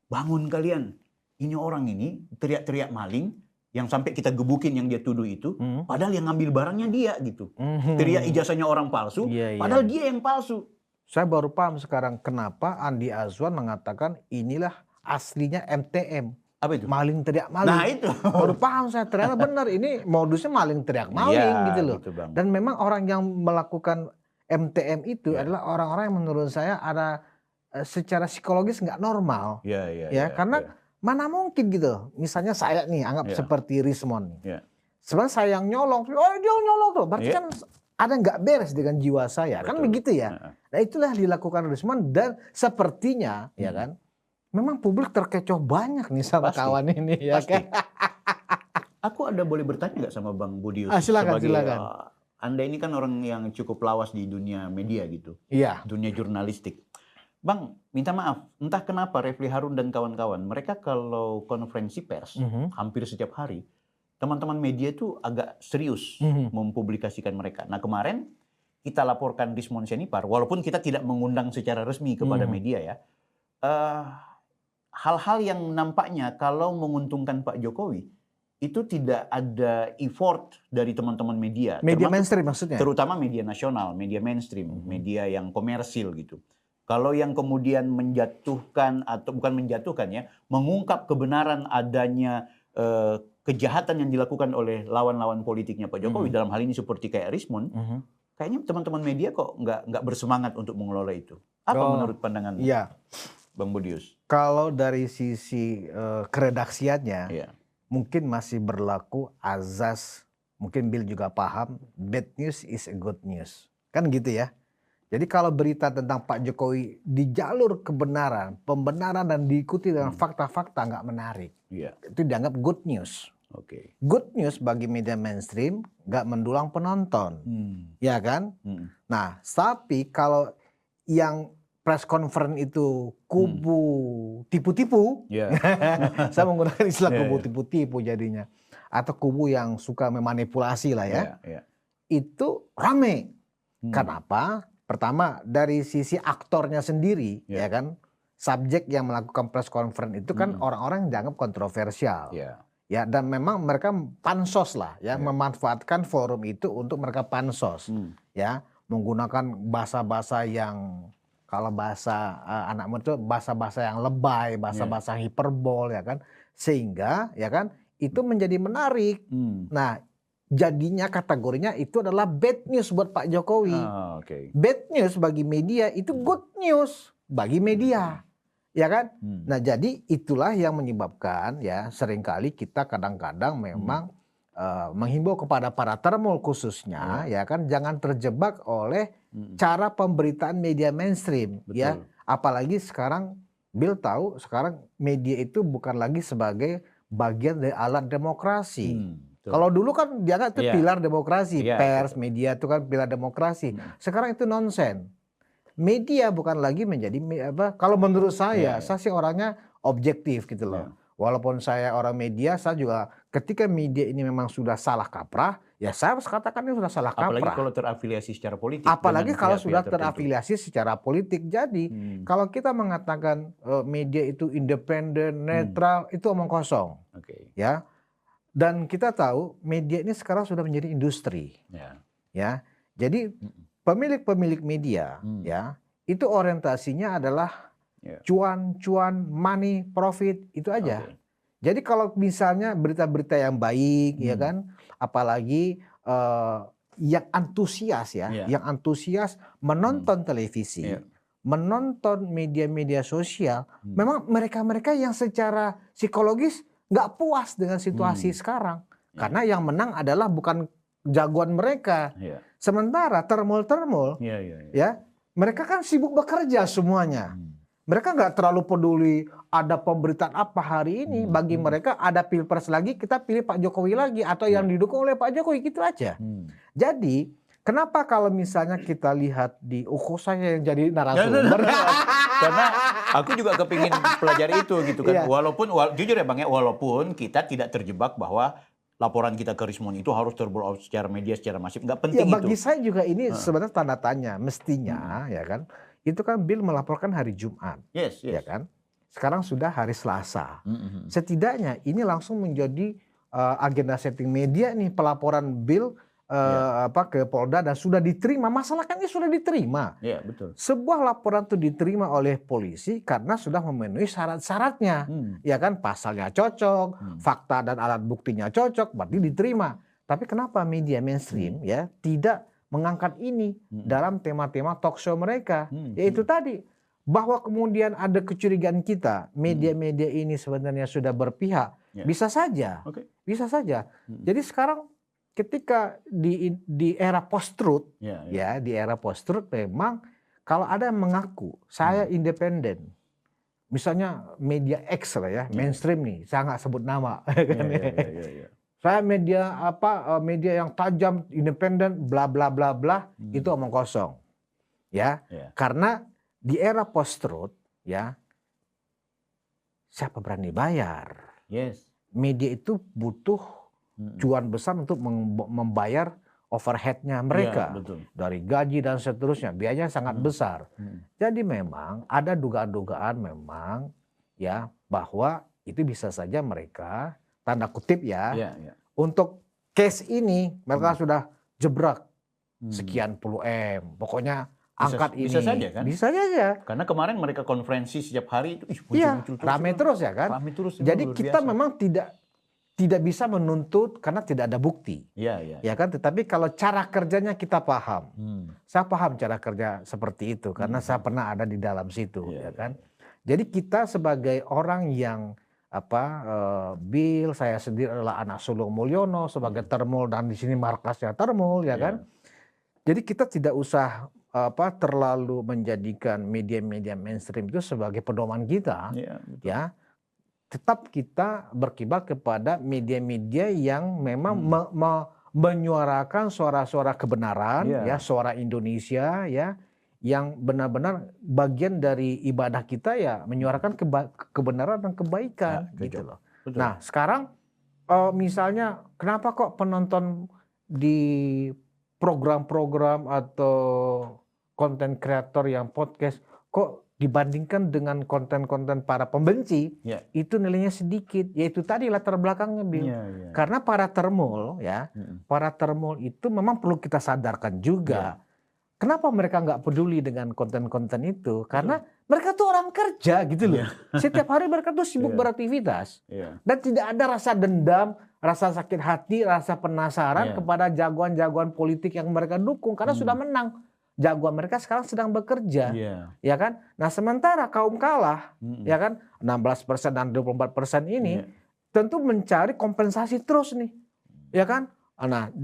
Speaker 1: bangun kalian, ini orang ini teriak-teriak maling, yang sampai kita gebukin yang dia tuduh itu, padahal yang ngambil barangnya dia gitu. Teriak ijazahnya orang palsu, padahal dia yang palsu.
Speaker 2: Saya baru paham sekarang kenapa Andi Azwan mengatakan inilah aslinya MTM.
Speaker 1: Apa itu?
Speaker 2: Maling teriak maling.
Speaker 1: Nah itu.
Speaker 2: Baru paham saya, ternyata benar ini modusnya maling teriak maling gitu loh.
Speaker 1: Gitu, Bang.
Speaker 2: Dan memang orang yang melakukan MTM itu adalah orang-orang yang menurut saya ada secara psikologis nggak normal. Karena mana mungkin gitu. Misalnya saya nih anggap seperti Rismon. Sebenarnya saya yang nyolong. Oh dia nyolong tuh. Berarti kan ada nggak beres dengan jiwa saya. Betul. Kan begitu ya. Nah itulah dilakukan Rismon. Dan sepertinya ya kan. Memang publik terkecoh banyak nih sama kawan ini. Ya kan?
Speaker 1: Aku ada boleh bertanya nggak sama Bang Budius?
Speaker 2: Silakan.
Speaker 1: Anda ini kan orang yang cukup lawas di dunia media gitu.
Speaker 2: Iya.
Speaker 1: Dunia jurnalistik. Bang, minta maaf, entah kenapa Refli Harun dan kawan-kawan, mereka kalau konferensi pers, hampir setiap hari, teman-teman media itu agak serius mempublikasikan mereka. Nah kemarin kita laporkan Rismon Sianipar, walaupun kita tidak mengundang secara resmi kepada media ya, hal-hal yang nampaknya kalau menguntungkan Pak Jokowi, itu tidak ada effort dari teman-teman media.
Speaker 2: Media
Speaker 1: termasuk-
Speaker 2: mainstream maksudnya?
Speaker 1: Terutama media nasional, media mainstream, media yang komersil gitu. Kalau yang kemudian menjatuhkan atau bukan menjatuhkan ya, mengungkap kebenaran adanya kejahatan yang dilakukan oleh lawan-lawan politiknya Pak Jokowi dalam hal ini seperti kayak Rismond, kayaknya teman-teman media kok nggak bersemangat untuk mengelola itu. Apa menurut pandangan
Speaker 2: Iya.
Speaker 1: Bang Budius?
Speaker 2: Kalau dari sisi keredaksiannya,
Speaker 1: Iya.
Speaker 2: mungkin masih berlaku azas, mungkin Bill juga paham, bad news is a good news. Kan gitu ya. Jadi kalau berita tentang Pak Jokowi di jalur kebenaran, pembenaran dan diikuti dengan fakta-fakta nggak menarik.
Speaker 1: Iya.
Speaker 2: Itu dianggap good news.
Speaker 1: Oke.
Speaker 2: Good news bagi media mainstream nggak mendulang penonton. Ya kan? Nah, tapi kalau yang press conference itu kubu tipu-tipu,
Speaker 1: Iya.
Speaker 2: saya menggunakan istilah
Speaker 1: Iya,
Speaker 2: kubu
Speaker 1: iya.
Speaker 2: tipu-tipu jadinya, atau kubu yang suka memanipulasi lah ya,
Speaker 1: Iya.
Speaker 2: itu rame. Kenapa? Pertama dari sisi aktornya sendiri,
Speaker 1: Iya.
Speaker 2: ya kan, subjek yang melakukan press conference itu kan orang-orang yang dianggap kontroversial.
Speaker 1: Iya.
Speaker 2: Ya, dan memang mereka pansos lah ya, memanfaatkan forum itu untuk mereka pansos ya, menggunakan bahasa-bahasa yang kalau bahasa anak muda itu bahasa-bahasa yang lebay, bahasa-bahasa hiperbol ya kan, sehingga ya kan itu menjadi menarik. Nah, jadinya kategorinya itu adalah bad news buat Pak Jokowi.
Speaker 1: Oke.
Speaker 2: Bad news bagi media itu good news bagi media. Ya kan? Nah, jadi itulah yang menyebabkan ya seringkali kita kadang-kadang memang menghimbau kepada para termul khususnya ya kan jangan terjebak oleh cara pemberitaan media mainstream.
Speaker 1: Betul.
Speaker 2: Ya. Apalagi sekarang Bill tahu sekarang media itu bukan lagi sebagai bagian dari alat demokrasi.
Speaker 1: Betul.
Speaker 2: Kalau dulu kan dianggap itu
Speaker 1: Iya.
Speaker 2: pilar demokrasi,
Speaker 1: Iya,
Speaker 2: pers, media itu kan pilar demokrasi. Sekarang itu nonsen. Media bukan lagi menjadi kalau menurut saya sih orangnya objektif gitu loh. Walaupun saya orang media, saya juga ketika media ini memang sudah salah kaprah, ya saya harus katakan ini sudah salah kaprah.
Speaker 1: Apalagi kalau terafiliasi secara politik.
Speaker 2: Apalagi
Speaker 1: dengan
Speaker 2: kalau
Speaker 1: pihak-pihak
Speaker 2: sudah
Speaker 1: tertentu.
Speaker 2: terafiliasi secara politik. Jadi kalau kita mengatakan media itu independen, netral, itu omong kosong.
Speaker 1: Oke.
Speaker 2: Ya. Dan kita tahu media ini sekarang sudah menjadi industri.
Speaker 1: Ya.
Speaker 2: Ya. Jadi pemilik-pemilik media ya, itu orientasinya adalah cuan, money, profit, itu aja.
Speaker 1: Oke.
Speaker 2: Jadi kalau misalnya berita-berita yang baik ya kan, apalagi yang antusias ya, yang antusias menonton televisi, menonton media-media sosial, memang mereka-mereka yang secara psikologis nggak puas dengan situasi sekarang. Karena yang menang adalah bukan jagoan mereka. Sementara termul-termul ya, mereka kan sibuk bekerja semuanya. Mereka nggak terlalu peduli ada pemberitaan apa hari ini. Bagi mereka ada pilpres lagi, kita pilih Pak Jokowi lagi. Atau yang didukung oleh Pak Jokowi, gitu aja. Jadi, kenapa kalau misalnya kita lihat di saya yang jadi narasumber.
Speaker 1: Karena aku juga kepingin pelajari itu gitu kan. Walaupun, jujur ya Bang ya, walaupun kita tidak terjebak bahwa laporan kita ke Rismond itu harus terbawa secara media, secara masif. Nggak penting
Speaker 2: bagi
Speaker 1: itu.
Speaker 2: saya juga ini sebenarnya tanda tanya. Mestinya ya kan. Itu kan Bill melaporkan hari Jumat, ya kan? Sekarang sudah hari Selasa. Setidaknya ini langsung menjadi agenda setting media nih pelaporan Bill ke Polda dan sudah diterima. Masalah kan ini sudah diterima.
Speaker 1: Iya, betul.
Speaker 2: Sebuah laporan itu diterima oleh polisi karena sudah memenuhi syarat-syaratnya, ya kan? Pasalnya cocok, fakta dan alat buktinya cocok, berarti diterima. Tapi kenapa media mainstream ya tidak mengangkat ini dalam tema-tema talk show mereka, yaitu tadi bahwa kemudian ada kecurigaan kita media-media ini sebenarnya sudah berpihak, bisa saja, bisa saja. Jadi sekarang ketika di era post-truth, di era post-truth memang kalau ada yang mengaku saya independen, misalnya media X lah ya, mainstream nih, saya nggak sebut nama, saya media yang tajam, independen, bla bla bla bla, itu omong kosong, ya. Karena di era post-truth, ya, siapa berani bayar? Media itu butuh cuan besar untuk membayar overhead-nya mereka, dari gaji dan seterusnya, biayanya sangat besar. Jadi memang ada dugaan-dugaan memang, ya, bahwa itu bisa saja mereka tanda kutip ya.
Speaker 1: Iya, iya.
Speaker 2: Untuk case ini mereka sudah jebrak
Speaker 1: Hmm.
Speaker 2: sekian puluh M. Pokoknya
Speaker 1: Bisa-
Speaker 2: angkat ini.
Speaker 1: bisa saja kan?
Speaker 2: Bisa saja.
Speaker 1: Karena kemarin mereka konferensi setiap hari itu
Speaker 2: Iya,
Speaker 1: muncul
Speaker 2: rame terus ya kan.
Speaker 1: Rame terus.
Speaker 2: Jadi
Speaker 1: luar
Speaker 2: kita
Speaker 1: biasa.
Speaker 2: memang tidak bisa menuntut karena tidak ada bukti.
Speaker 1: Iya, iya.
Speaker 2: Ya kan, tetapi kalau cara kerjanya kita paham.
Speaker 1: Hmm.
Speaker 2: Saya paham cara kerja seperti itu karena saya pernah ada di dalam situ,
Speaker 1: Iya,
Speaker 2: ya kan. Jadi kita sebagai orang yang Bill, saya sendiri adalah anak sulung Mulyono sebagai Termul dan di sini markasnya Termul, ya kan. Jadi kita tidak usah terlalu menjadikan media-media mainstream itu sebagai pedoman kita,
Speaker 1: Iya, betul.
Speaker 2: ya. Tetap kita berkiblat kepada media-media yang memang menyuarakan suara-suara kebenaran,
Speaker 1: Iya.
Speaker 2: ya, suara Indonesia, ya, yang benar-benar bagian dari ibadah kita ya menyuarakan kebenaran dan kebaikan,
Speaker 1: Ya,
Speaker 2: gitu
Speaker 1: betul.
Speaker 2: loh.
Speaker 1: Betul.
Speaker 2: Nah sekarang misalnya kenapa kok penonton di program-program atau konten kreator yang podcast kok dibandingkan dengan konten-konten para pembenci
Speaker 1: Ya.
Speaker 2: itu nilainya sedikit, yaitu tadi latar belakangnya, Bill.
Speaker 1: Iya, iya.
Speaker 2: Karena para termul ya, para termul itu memang perlu kita sadarkan juga. Kenapa mereka nggak peduli dengan konten-konten itu? Karena mereka tuh orang kerja gitu loh. Setiap hari mereka tuh sibuk beraktivitas.
Speaker 1: Iya.
Speaker 2: Dan tidak ada rasa dendam, rasa sakit hati, rasa penasaran kepada jagoan-jagoan politik yang mereka dukung. Karena sudah menang. Jagoan mereka sekarang sedang bekerja.
Speaker 1: Iya.
Speaker 2: Ya kan? Nah sementara kaum kalah, ya kan, 16% dan 24% ini tentu mencari kompensasi terus nih. Ya kan? Nah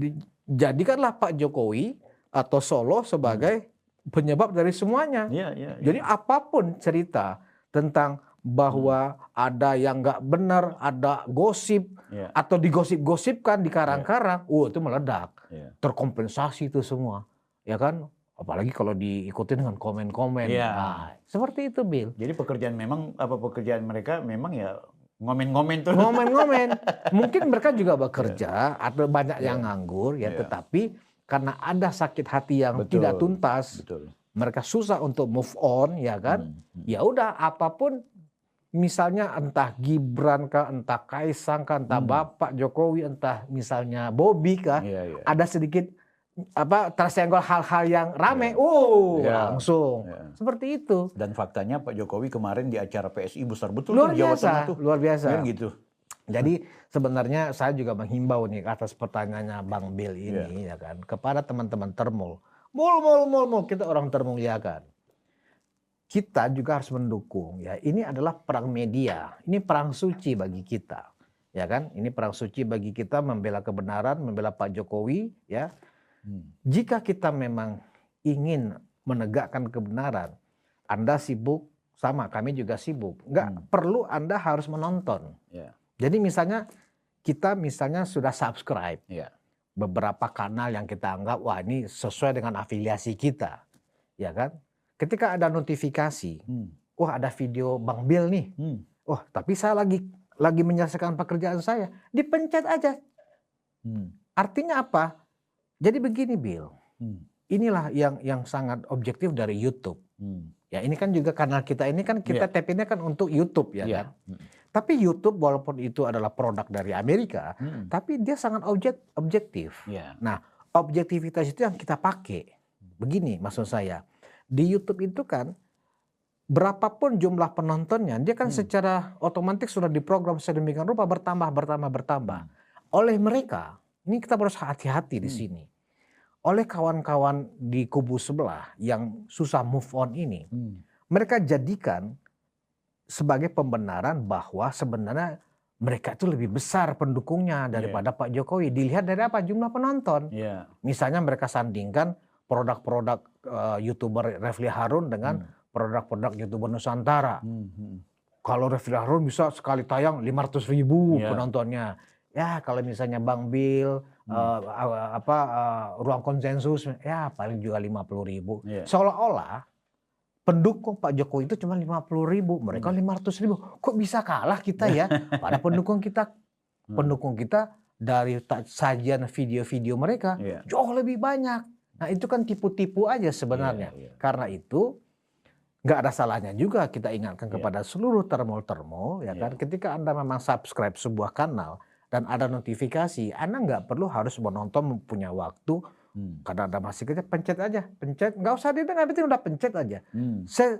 Speaker 2: jadikanlah Pak Jokowi atau Solo sebagai penyebab dari semuanya.
Speaker 1: Iya, iya.
Speaker 2: Jadi apapun cerita tentang bahwa ada yang nggak benar, ada gosip atau digosip-gosipkan di karang-karang, itu meledak, terkompensasi itu semua, ya kan? Apalagi kalau diikuti dengan komen-komen. Nah, seperti itu, Bill.
Speaker 1: Jadi pekerjaan mereka memang ya ngomen-ngomen tuh.
Speaker 2: Ngomen-ngomen. Mungkin mereka juga bekerja atau banyak yang nganggur ya, tetapi karena ada sakit hati yang tidak tuntas, mereka susah untuk move on, ya kan? Ya udah, apapun, misalnya entah Gibran kah, entah Kaisang kah, entah Bapak Jokowi, entah misalnya Bobi kah, ada sedikit tersenggol hal-hal yang rame, langsung seperti itu.
Speaker 1: Dan faktanya Pak Jokowi kemarin di acara PSI besar betul
Speaker 2: Luar
Speaker 1: tuh, Jawa
Speaker 2: biasa,
Speaker 1: Tengah tuh.
Speaker 2: luar biasa.
Speaker 1: Kan gitu.
Speaker 2: Jadi sebenarnya saya juga menghimbau nih atas pertanyaannya Bang Bill ini, ya kan, kepada teman-teman Termul. Mul, kita orang termuliakan. Kita juga harus mendukung, ya. Ini adalah perang media, ini perang suci bagi kita, ya kan? Ini perang suci bagi kita membela kebenaran, membela Pak Jokowi, ya. Jika kita memang ingin menegakkan kebenaran, Anda sibuk, sama kami juga sibuk. Nggak perlu Anda harus menonton. Jadi misalnya kita sudah subscribe beberapa kanal yang kita anggap wah ini sesuai dengan afiliasi kita, ya kan? Ketika ada notifikasi, wah ada video Bang Bill nih, wah tapi saya lagi menyelesaikan pekerjaan saya, dipencet aja. Artinya apa? Jadi begini, Bill, inilah yang sangat objektif dari YouTube. Ya ini kan juga kanal kita ini kan kita tap ini kan untuk YouTube, ya kan? Tapi YouTube walaupun itu adalah produk dari Amerika, tapi dia sangat objektif. Nah, objektivitas itu yang kita pakai. Begini maksud saya, di YouTube itu kan berapapun jumlah penontonnya, dia kan secara otomatis sudah diprogram sedemikian rupa bertambah. Oleh mereka, ini kita harus hati-hati di sini. Oleh kawan-kawan di kubu sebelah yang susah move on ini, mereka jadikan sebagai pembenaran bahwa sebenarnya mereka itu lebih besar pendukungnya daripada Pak Jokowi. Dilihat dari apa? Jumlah penonton. Misalnya mereka sandingkan produk-produk YouTuber Refly Harun dengan produk-produk YouTuber Nusantara. Kalau Refly Harun bisa sekali tayang 500.000 penontonnya. Ya kalau misalnya Bang Bill, Ruang Konsensus, ya paling juga 50.000. Seolah-olah pendukung Pak Jokowi itu cuma 50.000, mereka 500.000. Kok bisa kalah kita ya? Pada pendukung kita dari sajian video-video mereka jauh lebih banyak. Nah itu kan tipu-tipu aja sebenarnya. Karena itu nggak ada salahnya juga kita ingatkan kepada seluruh termul-termul, ya kan? Ketika Anda memang subscribe sebuah kanal, dan ada notifikasi, Anda nggak perlu harus menonton punya waktu. Karena Anda masih kerja, pencet aja, pencet, nggak usah didengar, penting udah pencet aja.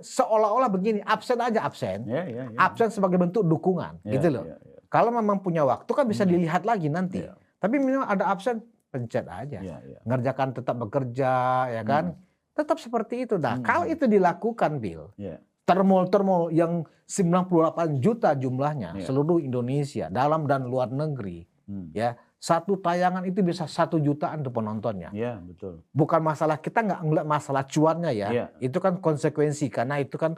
Speaker 2: Seolah-olah begini, absen aja absen, absen sebagai bentuk dukungan, gitu loh. Kalau memang punya waktu kan bisa dilihat lagi nanti. Tapi minimal ada absen, pencet aja. Ngerjakan tetap bekerja, ya kan? Tetap seperti itu. Nah, kalau itu dilakukan, Bill, termol yang 98 juta jumlahnya seluruh Indonesia, dalam dan luar negeri, ya. Satu tayangan itu bisa 1 jutaan tuh penontonnya.
Speaker 1: Iya, betul.
Speaker 2: Bukan masalah, kita nggak ngeliat masalah cuannya ya. Itu kan konsekuensi karena itu kan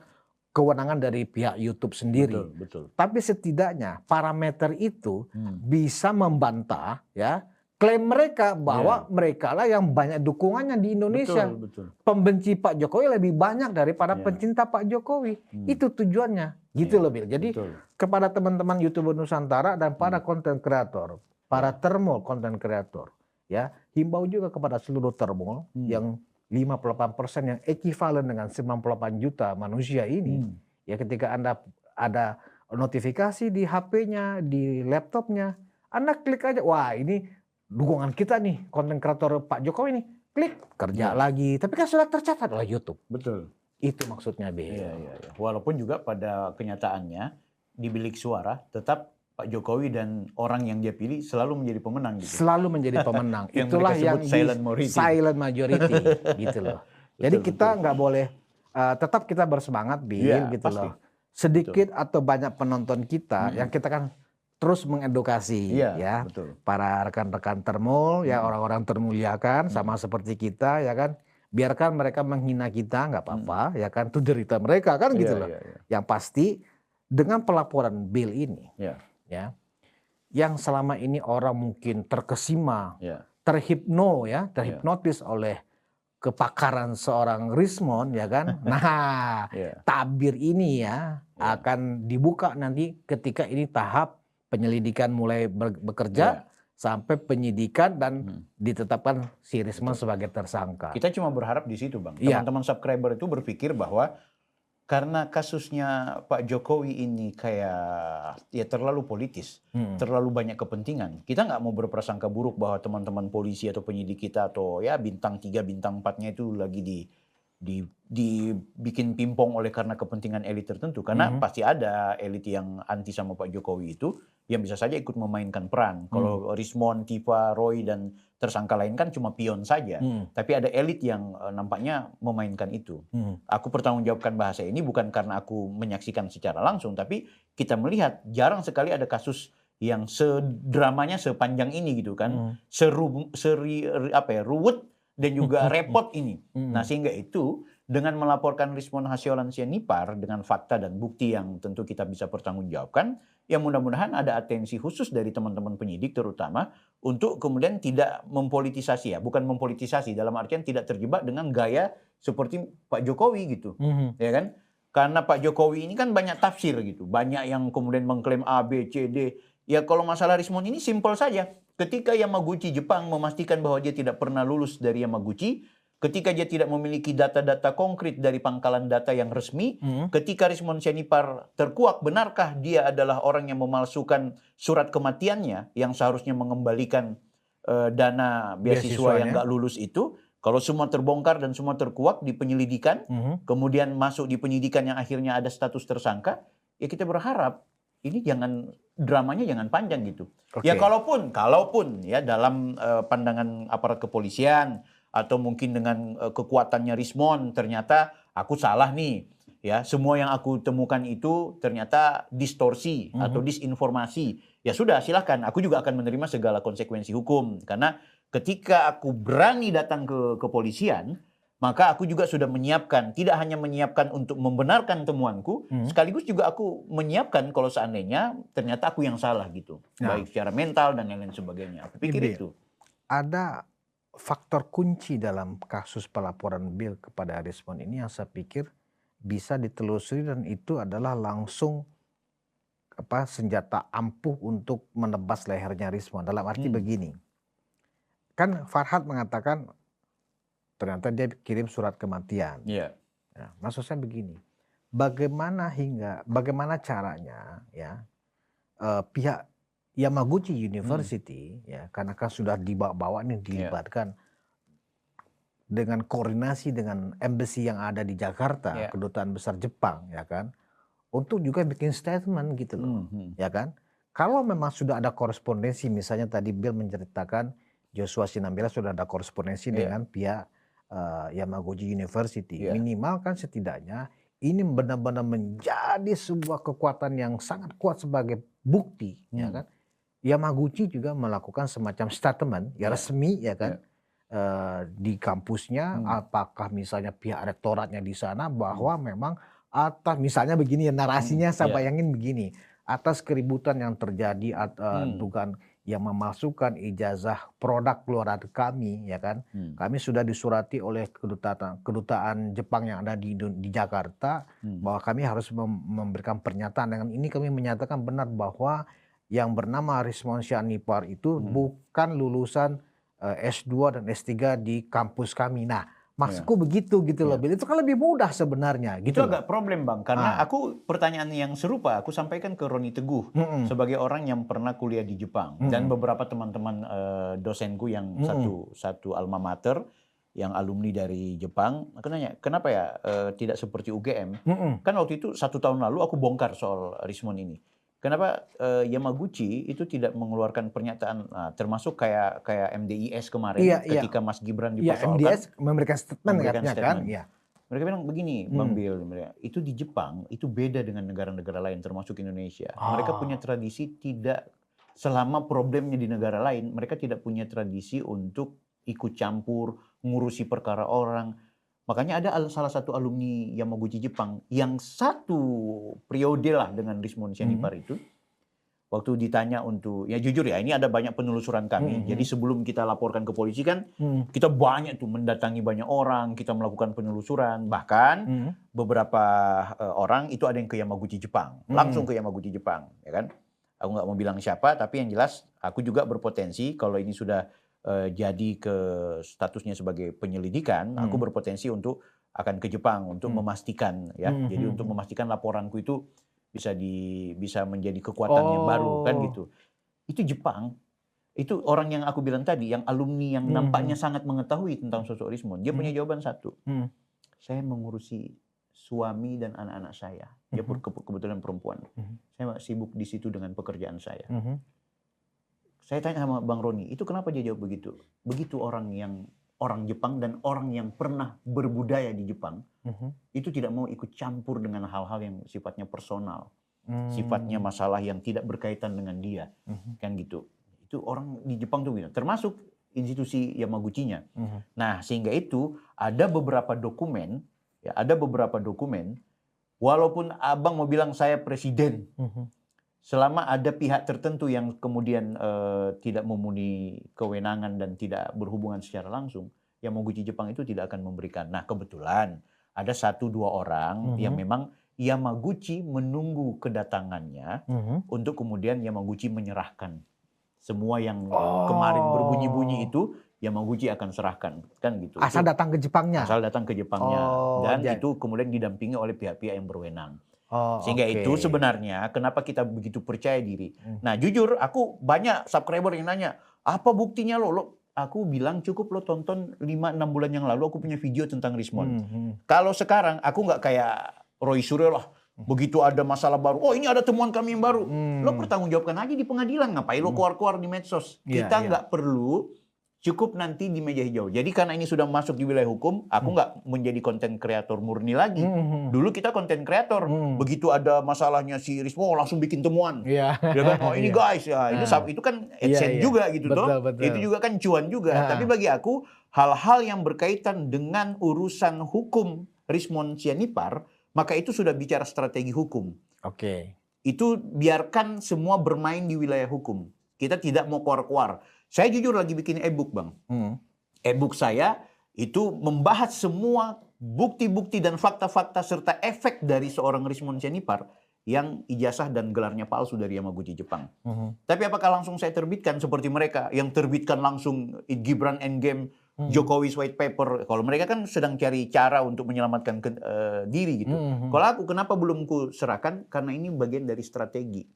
Speaker 2: kewenangan dari pihak YouTube sendiri.
Speaker 1: Betul.
Speaker 2: Tapi setidaknya parameter itu bisa membantah ya klaim mereka bahwa mereka lah yang banyak dukungannya di Indonesia.
Speaker 1: Betul.
Speaker 2: Pembenci Pak Jokowi lebih banyak daripada pencinta Pak Jokowi. Itu tujuannya. Gitu loh, Bill. Jadi kepada teman-teman YouTuber Nusantara dan para konten kreator, para termol konten kreator, ya, himbau juga kepada seluruh termol yang 58% yang ekivalen dengan 98 juta manusia ini, ya, ketika Anda ada notifikasi di HP-nya, di laptopnya, Anda klik aja, wah ini dukungan kita nih, konten kreator Pak Jokowi nih, klik, kerja lagi, tapi kan sudah tercatat oleh YouTube.
Speaker 1: Betul.
Speaker 2: Itu maksudnya, Bill.
Speaker 1: Iya. Walaupun juga pada kenyataannya di bilik suara tetap Pak Jokowi dan orang yang dia pilih selalu menjadi pemenang. Gitu.
Speaker 2: Selalu menjadi pemenang.
Speaker 1: Yang
Speaker 2: Itulah yang silent majority gitu loh. Jadi kita nggak boleh, tetap kita bersemangat, Bill, gitu pasti. Loh. Sedikit atau banyak penonton kita yang kita kan terus mengedukasi ya para rekan-rekan termol, ya orang-orang termuliakan sama seperti kita, ya kan. Biarkan mereka menghina kita, nggak apa-apa, ya kan, itu derita mereka kan gitu loh. Yang pasti dengan pelaporan Bill ini, ya, yang selama ini orang mungkin terkesima, terhipnotis oleh kepakaran seorang Rismond, ya kan. Nah, tabir ini ya akan dibuka nanti ketika ini tahap penyelidikan mulai bekerja. Sampai penyidikan dan ditetapkan si Rismond sebagai tersangka.
Speaker 1: Kita cuma berharap di situ, Bang. Teman-teman subscriber itu berpikir bahwa karena kasusnya Pak Jokowi ini kayak ya terlalu politis, terlalu banyak kepentingan. Kita nggak mau berprasangka buruk bahwa teman-teman polisi atau penyidik kita atau ya bintang 3, bintang 4-nya itu lagi dibikin pimpong oleh karena kepentingan elit tertentu. Karena pasti ada elit yang anti sama Pak Jokowi itu yang bisa saja ikut memainkan peran. Kalau Rismond, Tifa, Roy, dan tersangka lain kan cuma pion saja. Tapi ada elit yang nampaknya memainkan itu. Aku bertanggungjawabkan bahasa ini bukan karena aku menyaksikan secara langsung, tapi kita melihat jarang sekali ada kasus yang sedramanya sepanjang ini gitu kan. Ruwet dan juga repot ini. Nah, sehingga itu dengan melaporkan Rismond Hasiolansia-Nipar dengan fakta dan bukti yang tentu kita bisa pertanggungjawabkan, ya mudah-mudahan ada atensi khusus dari teman-teman penyidik terutama untuk kemudian tidak mempolitisasi, ya, bukan mempolitisasi dalam artian tidak terjebak dengan gaya seperti Pak Jokowi gitu, ya kan? Karena Pak Jokowi ini kan banyak tafsir gitu, banyak yang kemudian mengklaim A, B, C, D. Ya kalau masalah Rismond ini simpel saja. Ketika Yamaguchi Jepang memastikan bahwa dia tidak pernah lulus dari Yamaguchi, ketika dia tidak memiliki data-data konkret dari pangkalan data yang resmi, ketika Rismond Hasiolansia-Nipar terkuak, benarkah dia adalah orang yang memalsukan surat kematiannya yang seharusnya mengembalikan dana beasiswa yang nggak lulus itu? Kalau semua terbongkar dan semua terkuak di penyelidikan, kemudian masuk di penyidikan yang akhirnya ada status tersangka, ya kita berharap ini dramanya jangan panjang gitu. Ya kalaupun ya dalam pandangan aparat kepolisian atau mungkin dengan kekuatannya Rismond ternyata aku salah nih, ya semua yang aku temukan itu ternyata distorsi atau disinformasi, ya sudah silahkan, aku juga akan menerima segala konsekuensi hukum karena ketika aku berani datang ke kepolisian maka aku juga sudah menyiapkan, tidak hanya menyiapkan untuk membenarkan temuanku, sekaligus juga aku menyiapkan kalau seandainya ternyata aku yang salah gitu, baik secara mental dan lain-lain sebagainya. Aku pikir itu
Speaker 2: ada faktor kunci dalam kasus pelaporan Bill kepada Rismond ini yang saya pikir bisa ditelusuri, dan itu adalah langsung senjata ampuh untuk menebas lehernya Rismond. Dalam arti begini, kan Farhad mengatakan ternyata dia kirim surat kematian. Nah, maksud saya begini, bagaimana caranya ya pihak Yamaguchi University ya, karena kan sudah dibawa nih dilibatkan dengan koordinasi dengan embassy yang ada di Jakarta, kedutaan besar Jepang ya kan, untuk juga bikin statement gitu loh, ya kan. Kalau memang sudah ada korespondensi, misalnya tadi Bill menceritakan Joshua Sinambela sudah ada korespondensi dengan pihak Yamaguchi University, minimal kan setidaknya ini benar-benar menjadi sebuah kekuatan yang sangat kuat sebagai bukti, ya kan. Yamaguchi juga melakukan semacam statement ya resmi ya kan. Di kampusnya, apakah misalnya pihak rektoratnya di sana bahwa memang atas misalnya begini ya narasinya saya bayangin begini, atas keributan yang terjadi dugaan yang memasukkan ijazah produk keluar kami ya kan, kami sudah disurati oleh kedutaan Jepang yang ada di Jakarta bahwa kami harus memberikan pernyataan. Dengan ini kami menyatakan benar bahwa yang bernama Rismon Sianipar itu bukan lulusan S2 dan S3 di kampus kami. Nah, maksudku begitu gitu loh. Itu kan lebih mudah sebenarnya. Gitu
Speaker 1: itu agak problem Bang, karena aku pertanyaan yang serupa aku sampaikan ke Roni Teguh sebagai orang yang pernah kuliah di Jepang dan beberapa teman-teman dosenku yang satu alma mater yang alumni dari Jepang. Aku nanya, kenapa ya tidak seperti UGM? Kan waktu itu 1 tahun lalu aku bongkar soal Rismon ini. Kenapa Yamaguchi itu tidak mengeluarkan pernyataan, termasuk kayak MDIS kemarin ketika Mas Gibran dipersoalkan.
Speaker 2: MDIS memberikan statement kan? Iya.
Speaker 1: Mereka bilang begini, Bang Bill, itu di Jepang itu beda dengan negara-negara lain termasuk Indonesia. Mereka punya tradisi tidak, selama problemnya di negara lain, mereka tidak punya tradisi untuk ikut campur, ngurusi perkara orang. Makanya ada salah satu alumni Yamaguchi Jepang yang satu periode lah dengan Rismon Sianipar itu. Waktu ditanya untuk, ya jujur ya ini ada banyak penelusuran kami. Jadi sebelum kita laporkan ke polisi kan, kita banyak tuh mendatangi banyak orang, kita melakukan penelusuran. Bahkan beberapa orang itu ada yang ke Yamaguchi Jepang, langsung ke Yamaguchi Jepang. Ya kan? Aku nggak mau bilang siapa, tapi yang jelas aku juga berpotensi kalau ini sudah jadi ke statusnya sebagai penyelidikan, aku berpotensi untuk akan ke Jepang untuk memastikan ya. Jadi untuk memastikan laporanku itu bisa menjadi kekuatan yang baru kan gitu. Itu Jepang, itu orang yang aku bilang tadi, yang alumni yang nampaknya sangat mengetahui tentang sosok Rismon. Dia punya jawaban satu. Saya mengurusi suami dan anak-anak saya. Dia kebetulan perempuan. Saya sibuk di situ dengan pekerjaan saya. Saya tanya sama Bang Roni, itu kenapa dia jawab begitu? Begitu orang Jepang dan orang yang pernah berbudaya di Jepang, itu tidak mau ikut campur dengan hal-hal yang sifatnya personal, sifatnya masalah yang tidak berkaitan dengan dia, kan gitu. Itu orang di Jepang tuh bilang, termasuk institusi Yamaguchi-nya. Nah, sehingga itu ada beberapa dokumen, walaupun abang mau bilang saya presiden, selama ada pihak tertentu yang kemudian tidak memenuhi kewenangan dan tidak berhubungan secara langsung, Yamaguchi Jepang itu tidak akan memberikan. Nah kebetulan ada 1-2 orang yang memang Yamaguchi menunggu kedatangannya untuk kemudian Yamaguchi menyerahkan. Semua yang kemarin berbunyi-bunyi itu Yamaguchi akan serahkan, kan gitu.
Speaker 2: Asal datang ke Jepangnya?
Speaker 1: Asal datang ke Jepangnya. Dan itu kemudian didampingi oleh pihak-pihak yang berwenang. Sehingga itu sebenarnya kenapa kita begitu percaya diri. Nah jujur aku banyak subscriber yang nanya, apa buktinya lo? Aku bilang cukup lo tonton 5-6 bulan yang lalu aku punya video tentang Rismon. Kalau sekarang aku nggak kayak Roy Suryo lah. Begitu ada masalah baru, oh ini ada temuan kami yang baru. Lo pertanggungjawabkan aja di pengadilan, ngapain lo keluar-keluar di medsos. Kita nggak perlu, cukup nanti di meja hijau. Jadi karena ini sudah masuk di wilayah hukum, aku nggak menjadi konten kreator murni lagi. Dulu kita konten kreator, begitu ada masalahnya si Rismon langsung bikin temuan. Dia kan, oh ini guys, ya itu kan AdSense juga gitu toh. Itu juga kan cuan juga. Tapi bagi aku hal-hal yang berkaitan dengan urusan hukum Rismon Sianipar, maka itu sudah bicara strategi hukum. Itu biarkan semua bermain di wilayah hukum. Kita tidak mau keluar-keluar. Saya jujur lagi bikin e-book Bang. E-book saya itu membahas semua bukti-bukti dan fakta-fakta serta efek dari seorang Rismon Sianipar yang ijazah dan gelarnya palsu dari Yamaguchi Jepang. Tapi apakah langsung saya terbitkan seperti mereka yang terbitkan langsung Gibran Endgame Jokowi's white paper. Kalau mereka kan sedang cari cara untuk menyelamatkan diri gitu. Kalau aku kenapa belum ku serahkan? Karena ini bagian dari strategi.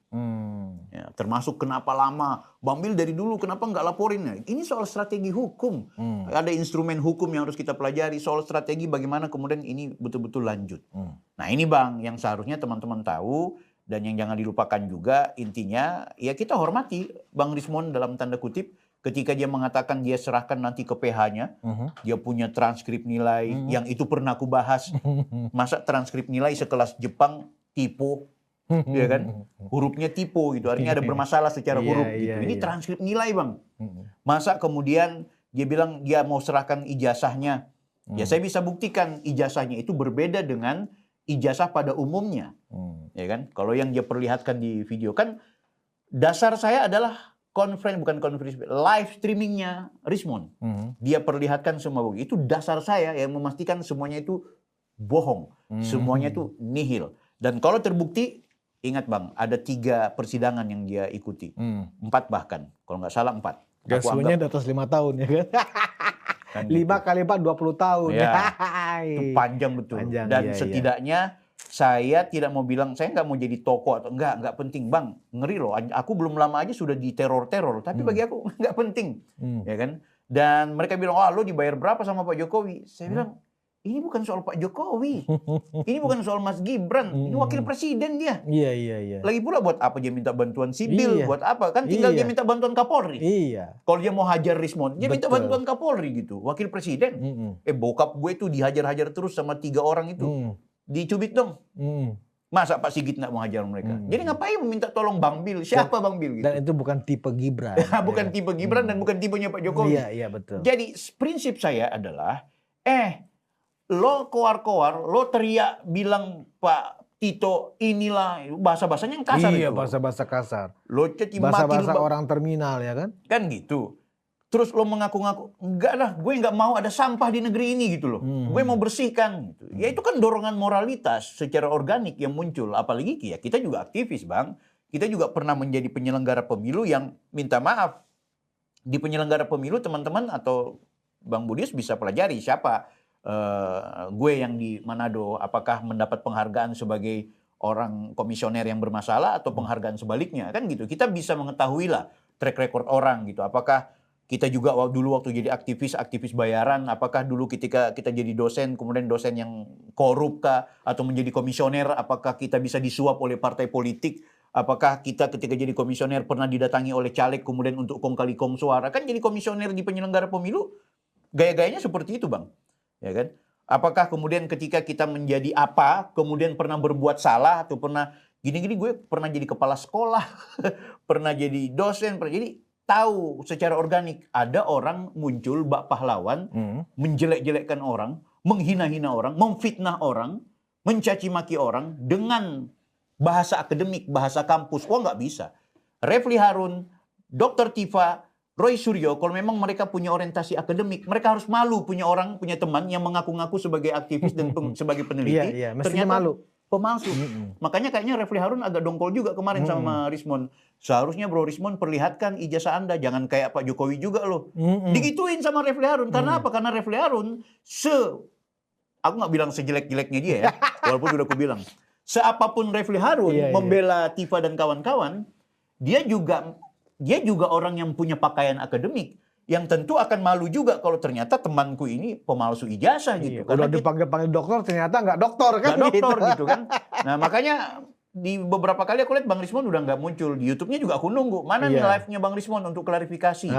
Speaker 1: Ya, termasuk kenapa lama Bang Bil dari dulu kenapa nggak laporin? Ini soal strategi hukum. Ada instrumen hukum yang harus kita pelajari. Soal strategi bagaimana kemudian ini betul-betul lanjut. Nah ini Bang yang seharusnya teman-teman tahu. Dan yang jangan dilupakan juga intinya ya kita hormati Bang Rismon dalam tanda kutip. Ketika dia mengatakan dia serahkan nanti ke PH-nya, dia punya transkrip nilai yang itu pernah aku bahas. Masa transkrip nilai sekelas Jepang typo, ya kan? Hurufnya typo gitu, artinya ada bermasalah secara huruf gitu. Ini transkrip nilai Bang. Masa kemudian dia bilang dia mau serahkan ijazahnya. Ya saya bisa buktikan ijazahnya itu berbeda dengan ijazah pada umumnya. Ya kan? Kalau yang dia perlihatkan di video kan dasar saya adalah live streamingnya Rismon. Dia perlihatkan semua bukti. Itu dasar saya yang memastikan semuanya itu bohong. Semuanya itu nihil. Dan kalau terbukti, ingat Bang, ada 3 persidangan yang dia ikuti. 4 bahkan. Kalau nggak salah 4.
Speaker 2: Semuanya di atas 5 tahun ya kan?
Speaker 1: Kan
Speaker 2: 5 kali 4, 20 tahun.
Speaker 1: Ya, itu panjang betul. Dan setidaknya saya tidak mau bilang, saya nggak mau jadi tokoh atau nggak penting Bang, ngeri loh. Aku belum lama aja sudah diteror-teror, tapi bagi aku nggak penting, ya kan? Dan mereka bilang, oh lo dibayar berapa sama Pak Jokowi? Saya bilang, ini bukan soal Pak Jokowi, ini bukan soal Mas Gibran, ini wakil presiden dia.
Speaker 2: Iya.
Speaker 1: Lagi pula buat apa dia minta bantuan sipil, buat apa? Kan tinggal dia minta bantuan Kapolri. Kalau dia mau hajar Rismon, dia minta bantuan Kapolri gitu, wakil presiden. Bokap gue tuh dihajar-hajar terus sama 3 orang itu. Dicubit dong. Masa Pak Sigit nggak mau hajar mereka? Jadi ngapain meminta tolong Bang Bil? Siapa Bang Bil? Gitu?
Speaker 2: Dan itu bukan tipe Gibran.
Speaker 1: Bukan tipe Gibran dan bukan tipenya Pak Jokowi.
Speaker 2: Iya betul.
Speaker 1: Jadi prinsip saya adalah, lo koar-koar, lo teriak bilang Pak Tito inilah, bahasa-bahasanya yang kasar itu.
Speaker 2: Iya, bahasa-bahasa kasar.
Speaker 1: Lo ceti
Speaker 2: bahasa-bahasa orang terminal ya kan?
Speaker 1: Kan gitu. Terus lo mengaku-ngaku, enggak lah, gue nggak mau ada sampah di negeri ini gitu loh. Gue mau bersihkan. Gitu. Ya itu kan dorongan moralitas secara organik yang muncul. Apalagi ya kita juga aktivis Bang. Kita juga pernah menjadi penyelenggara pemilu yang minta maaf. Di penyelenggara pemilu teman-teman atau Bang Budius bisa pelajari siapa gue yang di Manado. Apakah mendapat penghargaan sebagai orang komisioner yang bermasalah atau penghargaan sebaliknya. Kan gitu. Kita bisa mengetahui lah track record orang gitu. Apakah kita juga dulu waktu jadi aktivis bayaran, apakah dulu ketika kita jadi dosen, kemudian dosen yang korup kah, atau menjadi komisioner, apakah kita bisa disuap oleh partai politik, apakah kita ketika jadi komisioner pernah didatangi oleh caleg kemudian untuk kong kali kong suara, kan jadi komisioner di penyelenggara pemilu, gaya-gayanya seperti itu Bang, ya kan? Apakah kemudian ketika kita menjadi apa, kemudian pernah berbuat salah, atau pernah, gini-gini gue pernah jadi kepala sekolah, pernah jadi dosen, jadi tahu secara organik ada orang muncul bak pahlawan menjelek-jelekkan orang, menghina-hina orang, memfitnah orang, mencaci maki orang dengan bahasa akademik, bahasa kampus. Wah nggak bisa. Refli Harun, Dr. Tifa, Roy Suryo, kalau memang mereka punya orientasi akademik, mereka harus malu punya teman yang mengaku-ngaku sebagai aktivis dan sebagai peneliti.
Speaker 2: Ternyata malu.
Speaker 1: Pemalsu. Makanya kayaknya Refli Harun agak dongkol juga kemarin sama Rismon. Seharusnya Bro Rismon perlihatkan ijazah Anda. Jangan kayak Pak Jokowi juga loh. Digituin sama Refli Harun. Karena apa? Karena Refli Harun aku nggak bilang sejelek-jeleknya dia ya. Walaupun udah aku bilang. Seapapun Refli Harun membela Tifa dan kawan-kawan, dia juga orang yang punya pakaian akademik. Yang tentu akan malu juga kalau ternyata temanku ini pemalsu ijazah gitu.
Speaker 2: Karena udah dipanggil-panggil dokter ternyata nggak dokter kan?
Speaker 1: Nggak dokter gitu kan. Nah makanya di beberapa kali aku lihat Bang Rismon udah nggak muncul. Di YouTube-nya juga aku nunggu. Mana nih live-nya Bang Rismon untuk klarifikasi.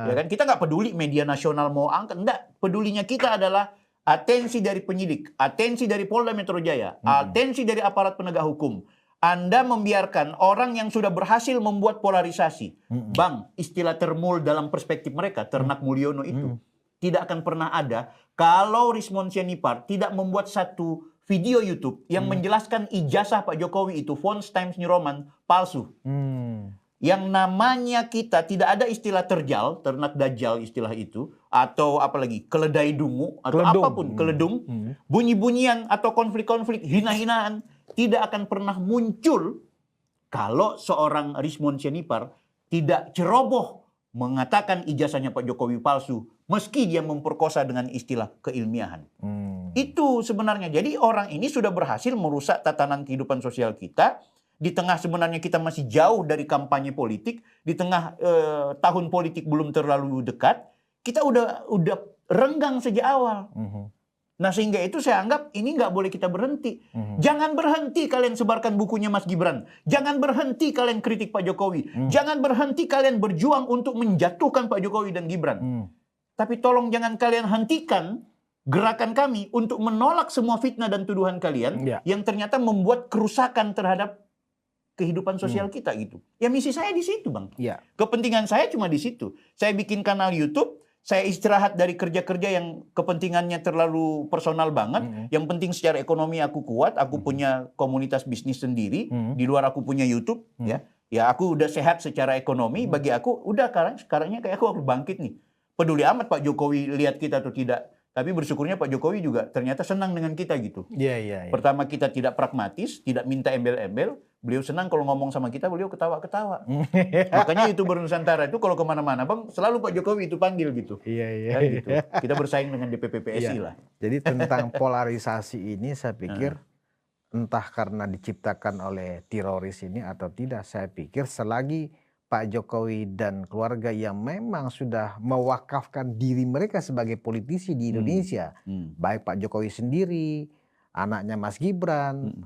Speaker 1: Ya kan? Kita nggak peduli media nasional mau angkat. Enggak. Pedulinya kita adalah atensi dari penyidik, atensi dari Polda Metro Jaya, atensi dari aparat penegak hukum. Anda membiarkan orang yang sudah berhasil membuat polarisasi. Bang, istilah termul dalam perspektif mereka, Ternak Mulyono itu, tidak akan pernah ada kalau Rismon Sianipar tidak membuat satu video YouTube yang menjelaskan ijazah Pak Jokowi itu, Fonts Times New Roman, palsu. Yang namanya kita tidak ada istilah terjal, ternak dajjal istilah itu, atau apalagi keledai dungu, atau apapun, keledung, bunyi-bunyian atau konflik-konflik, hina-hinaan, tidak akan pernah muncul kalau seorang Rismon Sianipar tidak ceroboh mengatakan ijazahnya Pak Jokowi palsu. meski dia memperkosa dengan istilah keilmiahan.
Speaker 2: Hmm.
Speaker 1: Itu sebenarnya. Jadi orang ini sudah berhasil merusak tatanan kehidupan sosial kita. Di tengah sebenarnya kita masih jauh dari kampanye politik, di tengah tahun politik belum terlalu dekat, kita udah renggang sejak awal. Nah sehingga itu saya anggap ini nggak boleh kita berhenti. Jangan berhenti kalian sebarkan bukunya Mas Gibran. Jangan berhenti kalian kritik Pak Jokowi. Jangan berhenti kalian berjuang untuk menjatuhkan Pak Jokowi dan Gibran. Tapi tolong jangan kalian hentikan gerakan kami untuk menolak semua fitnah dan tuduhan kalian yang ternyata membuat kerusakan terhadap kehidupan sosial kita gitu. Ya misi saya di situ, Bang. Kepentingan saya cuma di situ. Saya bikin kanal YouTube. Saya istirahat dari kerja-kerja yang kepentingannya terlalu personal banget. Yang penting secara ekonomi aku kuat, aku punya komunitas bisnis sendiri. Di luar aku punya YouTube, ya. Ya aku udah sehat secara ekonomi. Bagi aku udah sekarangnya kayak aku bangkit nih. Peduli amat Pak Jokowi lihat kita atau tidak. Tapi bersyukurnya Pak Jokowi juga ternyata senang dengan kita gitu. Pertama kita tidak pragmatis, tidak minta embel-embel. Beliau senang kalau ngomong sama kita, beliau ketawa-ketawa. Makanya YouTuber Nusantara itu kalau kemana-mana, Bang, selalu Pak Jokowi itu panggil gitu. Kan gitu. Kita bersaing dengan DPP PSI lah.
Speaker 2: Jadi tentang polarisasi ini saya pikir entah karena diciptakan oleh teroris ini atau tidak, saya pikir selagi Pak Jokowi dan keluarga yang memang sudah mewakafkan diri mereka sebagai politisi di Indonesia, baik Pak Jokowi sendiri, anaknya Mas Gibran,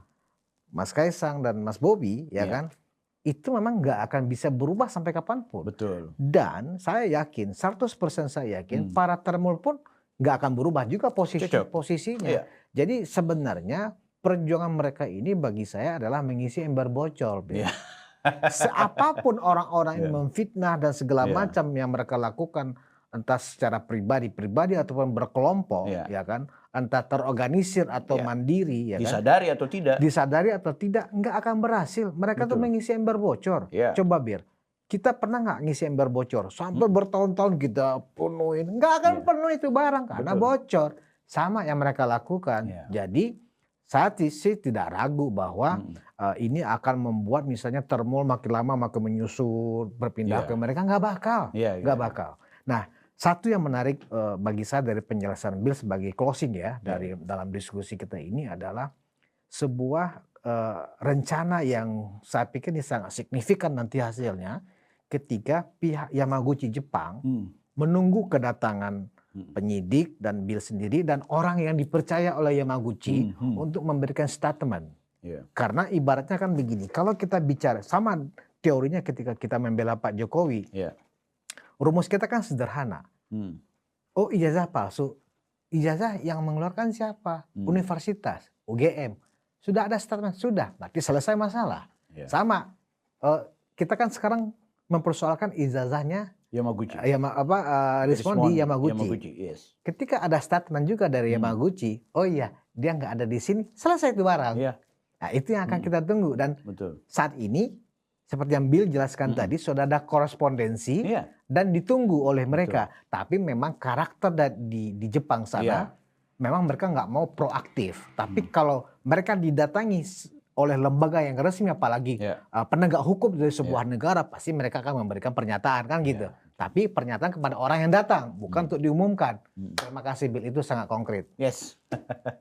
Speaker 2: Mas Kaisang dan Mas Bobi, ya kan, itu memang nggak akan bisa berubah sampai kapanpun.
Speaker 1: Betul.
Speaker 2: Dan saya yakin, 100% saya yakin, para termul pun nggak akan berubah juga posisinya. Jadi sebenarnya perjuangan mereka ini bagi saya adalah mengisi ember bocor. Seapapun orang-orang yang memfitnah dan segala macam yang mereka lakukan, entah secara pribadi ataupun berkelompok, ya kan, entah terorganisir atau mandiri, ya
Speaker 1: disadari
Speaker 2: kan?
Speaker 1: atau tidak,
Speaker 2: disadari atau tidak, nggak akan berhasil. Mereka tuh mengisi ember bocor. Coba Bir, kita pernah nggak ngisi ember bocor sampai bertahun-tahun kita penuhin, nggak akan penuh itu barang karena bocor. Sama yang mereka lakukan. Jadi saya sih tidak ragu bahwa ini akan membuat misalnya termul makin lama makin menyusut, berpindah ke mereka, nggak bakal, nggak bakal. Nah, satu yang menarik bagi saya dari penjelasan Bill sebagai closing ya dari dalam diskusi kita ini adalah sebuah rencana yang saya pikir ini sangat signifikan nanti hasilnya ketika pihak Yamaguchi Jepang menunggu kedatangan penyidik dan Bill sendiri dan orang yang dipercaya oleh Yamaguchi untuk memberikan statement. Karena ibaratnya kan begini, kalau kita bicara sama teorinya ketika kita membela Pak Jokowi, rumus kita kan sederhana. Oh, ijazah palsu. Ijazah yang mengeluarkan siapa? Universitas, UGM. Sudah ada statement, sudah. Berarti selesai masalah. Sama. Kita kan sekarang mempersoalkan ijazahnya
Speaker 1: Yamaguchi.
Speaker 2: Respon di Yamaguchi. Ketika ada statement juga dari Yamaguchi, oh iya, dia nggak ada di sini, selesai itu barang. Nah, itu yang akan kita tunggu. Dan saat ini, seperti yang Bill jelaskan tadi, sudah ada korespondensi dan ditunggu oleh mereka. Tapi memang karakter di Jepang sana, memang mereka nggak mau proaktif. Tapi kalau mereka didatangi oleh lembaga yang resmi, apalagi penegak hukum dari sebuah negara, pasti mereka akan memberikan pernyataan kan gitu. Tapi pernyataan kepada orang yang datang, bukan untuk diumumkan. Terima kasih Bill, itu sangat konkret.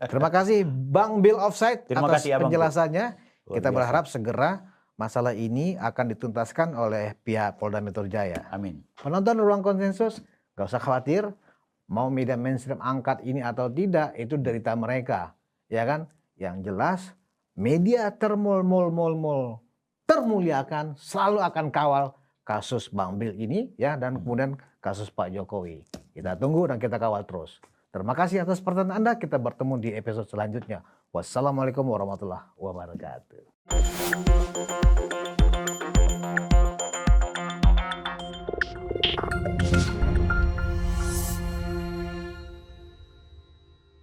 Speaker 2: Terima kasih Bang Bill Offside atas penjelasannya. Kita berharap segera masalah ini akan dituntaskan oleh pihak Polda Metro Jaya.
Speaker 1: Amin.
Speaker 2: Penonton Ruang Konsensus, gak usah khawatir, mau media mainstream angkat ini atau tidak, itu derita mereka. Ya kan? Yang jelas, media termuliakan selalu akan kawal kasus Bang Bill ini ya, dan kemudian kasus Pak Jokowi. Kita tunggu dan kita kawal terus. Terima kasih atas perhatian Anda. Kita bertemu di episode selanjutnya. Wassalamualaikum warahmatullahi wabarakatuh.